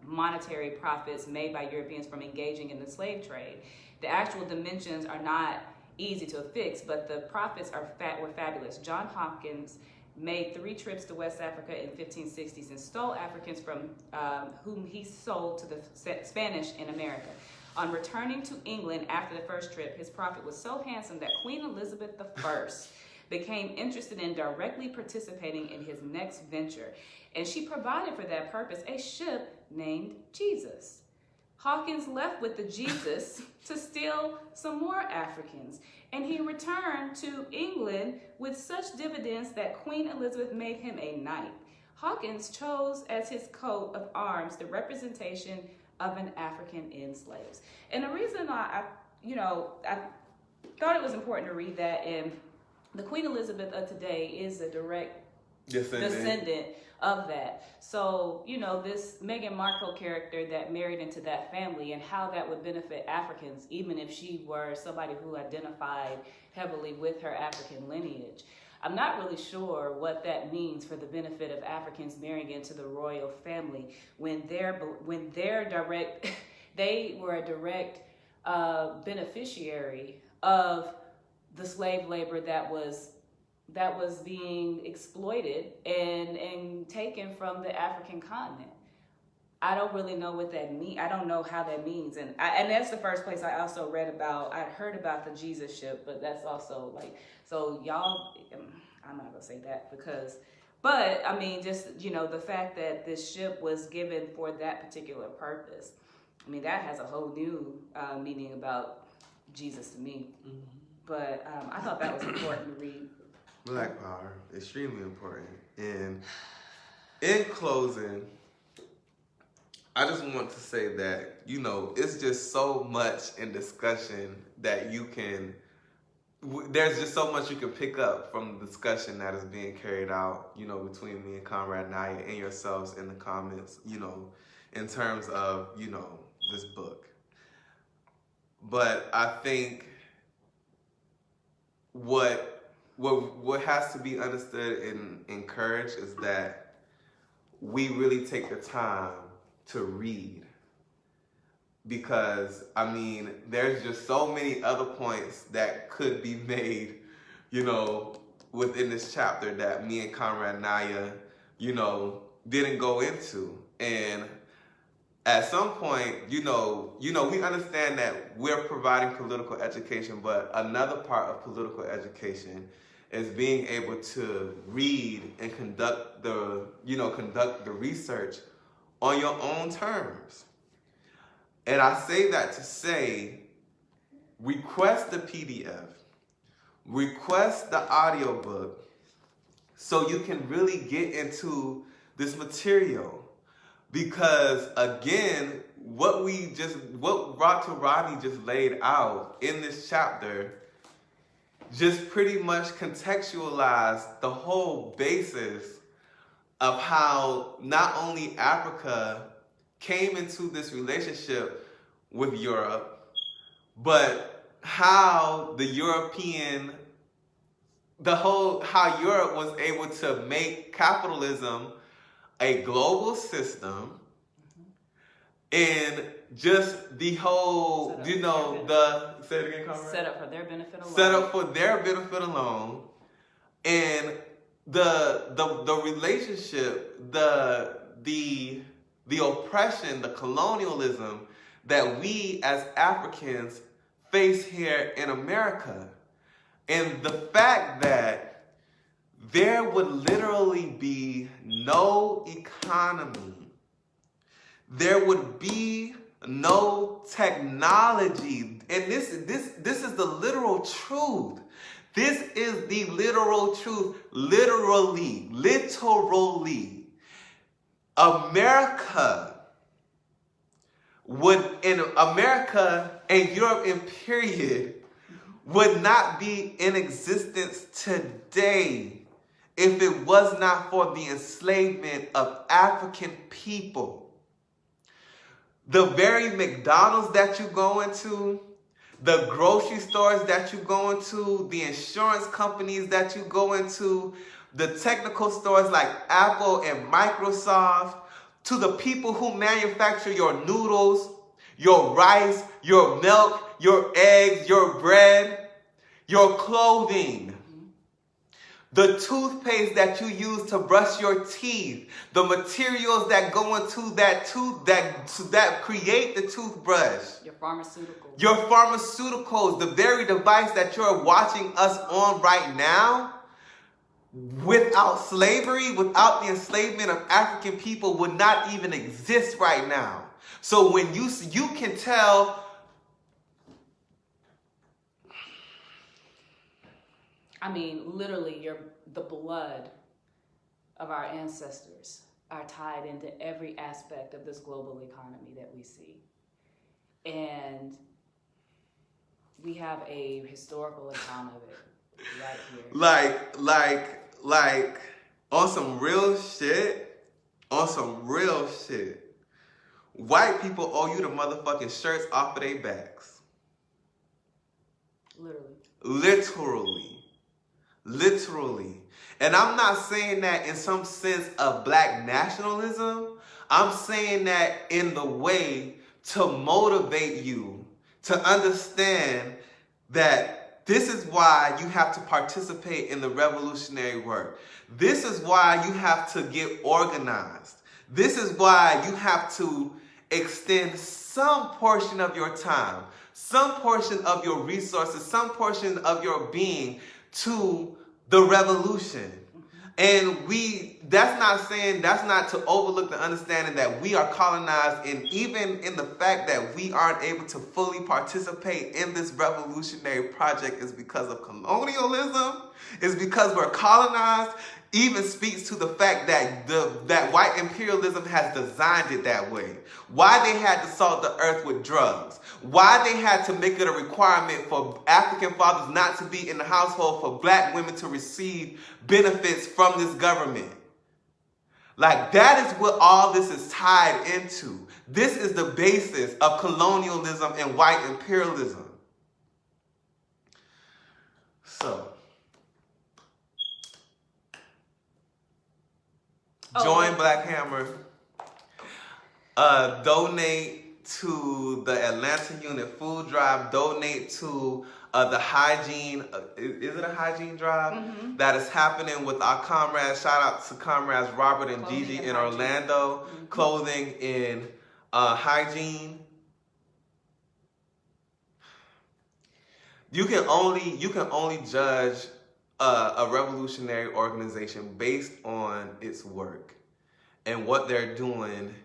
monetary profits made by Europeans from engaging in the slave trade. The actual dimensions are not easy to fix, but the profits were fabulous. John Hopkins made 3 trips to West Africa in 1560s and stole Africans from whom he sold to the Spanish in America. On returning to England after the first trip, his profit was so handsome that Queen Elizabeth I became interested in directly participating in his next venture, and she provided for that purpose a ship named Jesus. Hawkins left with the Jesus to steal some more Africans, and he returned to England with such dividends that Queen Elizabeth made him a knight. Hawkins chose as his coat of arms the representation of an African in slaves. And the reason I thought it was important to read that, and the Queen Elizabeth of today is a direct descendant of that. So, you know, this Meghan Markle character that married into that family and how that would benefit Africans, even if she were somebody who identified heavily with her African lineage. I'm not really sure what that means for the benefit of Africans marrying into the royal family when they're direct, they were a direct beneficiary of the slave labor that was being exploited and taken from the African continent. I don't really know what that means. I don't know how that means. And that's the first place I also read about. I'd heard about the Jesus ship, but that's also like, so y'all, I'm not gonna say that but I mean, just, you know, the fact that this ship was given for that particular purpose. I mean, that has a whole new meaning about Jesus to me. Mm-hmm. But I thought that was important to read.
Black power, extremely important. And in closing, I just want to say that, you know, it's just so much in discussion that you can, there's just so much you can pick up from the discussion that is being carried out, you know, between me and Comrade Nyah and yourselves in the comments, you know, in terms of, you know, this book. But I think what has to be understood and encouraged is that we really take the time to read, because I mean there's just so many other points that could be made, you know, within this chapter that me and Comrade Nyah, you know, didn't go into. And at some point, you know, we understand that we're providing political education, but another part of political education is being able to read and conduct the research on your own terms. And I say that to say, request the PDF, request the audiobook, so you can really get into this material. Because again, what Rodney just laid out in this chapter just pretty much contextualized the whole basis of how not only Africa came into this relationship with Europe, but how how Europe was able to make capitalism a global system, and just the whole, say it again, Conrad?
Set up for their benefit alone.
Set up for their benefit alone. And the relationship, the oppression, the colonialism that we as Africans face here in America. And the fact that there would literally be no economy, there would be no technology. And this is the literal truth. This is the literal truth. Literally. America and Europe in period would not be in existence today if it was not for the enslavement of African people. The very McDonald's that you go into, the grocery stores that you go into, the insurance companies that you go into, the technical stores like Apple and Microsoft, to the people who manufacture your noodles, your rice, your milk, your eggs, your bread, your clothing, the toothpaste that you use to brush your teeth, the materials that go into that that create the toothbrush, your pharmaceuticals, the very device that you're watching us on right now, without slavery, without the enslavement of African people, would not even exist right now. So when you can tell,
I mean, literally, the blood of our ancestors are tied into every aspect of this global economy that we see. And we have a historical account of it right here.
Like, on some real shit, white people owe you the motherfucking shirts off of their backs. Literally. And I'm not saying that in some sense of black nationalism. I'm saying that in the way to motivate you to understand that this is why you have to participate in the revolutionary work. This is why you have to get organized. This is why you have to extend some portion of your time, some portion of your resources, some portion of your being to the revolution. And that's not to overlook the understanding that we are colonized, and even in the fact that we aren't able to fully participate in this revolutionary project is because of colonialism, is because we're colonized, even speaks to the fact that that white imperialism has designed it that way. Why they had to salt the earth with drugs. Why they had to make it a requirement for African fathers not to be in the household, for black women to receive benefits from this government. Like, that is what all this is tied into. This is the basis of colonialism and white imperialism. So, join Black Hammer. Donate to the Atlanta Unit Food Drive. Donate to the hygiene. Is it a hygiene drive? Mm-hmm. That is happening with our comrades. Shout out to comrades Robert and Gigi in Orlando. Mm-hmm. Clothing in hygiene. You can only judge a revolutionary organization based on its work and what they're doing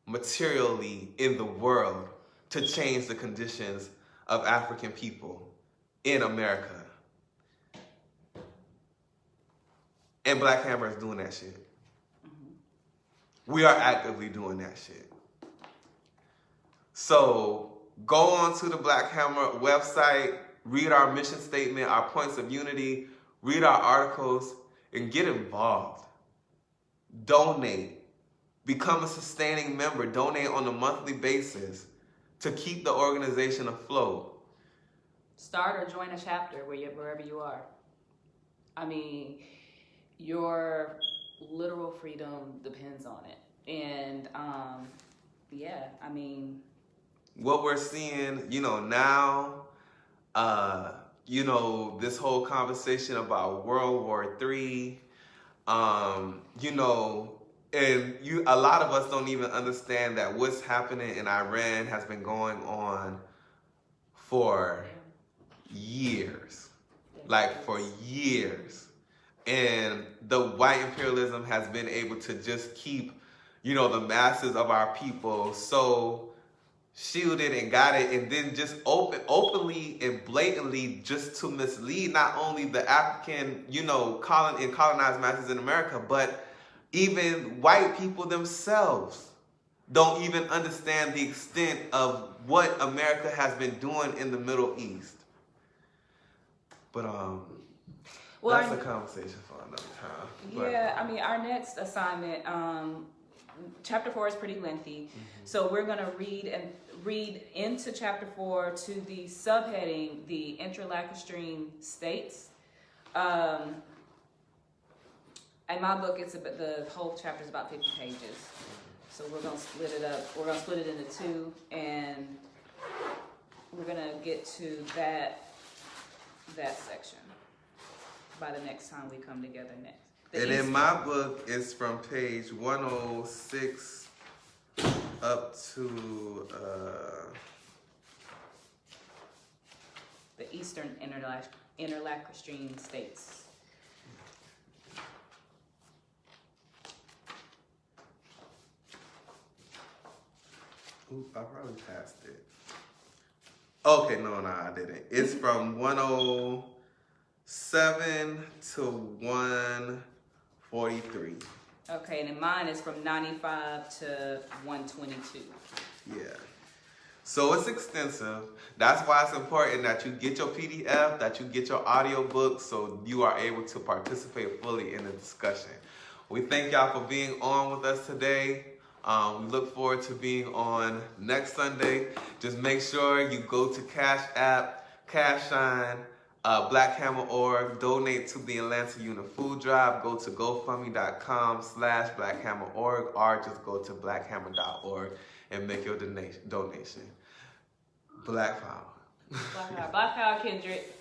materially in the world to change the conditions of African people in America. And Black Hammer is doing that shit. Mm-hmm. We are actively doing that shit. So go on to the Black Hammer website, read our mission statement, our points of unity, read our articles, and get involved. Donate. Become a sustaining member. Donate on a monthly basis to keep the organization afloat.
Start or join a chapter wherever you are. I mean, your literal freedom depends on it. And yeah, I mean,
what we're seeing, now, this whole conversation about World War III, and a lot of us don't even understand that what's happening in Iran has been going on for years. Like, for years. And the white imperialism has been able to just keep, the masses of our people so shielded and guided, and then just openly and blatantly just to mislead not only the African, colonized masses in America, but even white people themselves don't even understand the extent of what America has been doing in the Middle East. But that's a conversation for another time.
Yeah, I mean, our next assignment, chapter 4 is pretty lengthy, so we're going to read into chapter 4 to the subheading, the interlacustrine states. In my book, the whole chapter is about 50 pages. So we're going to split it up. We're going to split it into two, and we're going to get to that section by the next time we come together next.
And in my book, it's from page 106 up to
the Eastern interlacustrine states.
Ooh, I probably passed it. Okay, no, I didn't. It's from 107 to 143.
Okay, and then mine is from 95 to 122.
Yeah. So it's extensive. That's why it's important that you get your PDF, that you get your audiobook, so you are able to participate fully in the discussion. We thank y'all for being on with us today. We look forward to being on next Sunday. Just make sure you go to Cash App, Cash Shine, BlackHammer.org, donate to the Atlanta Unit Food Drive, go to GoFundMe.com/BlackHammer.org, or just go to BlackHammer.org and make your donation. Black Power.
Black Power, Kendrick.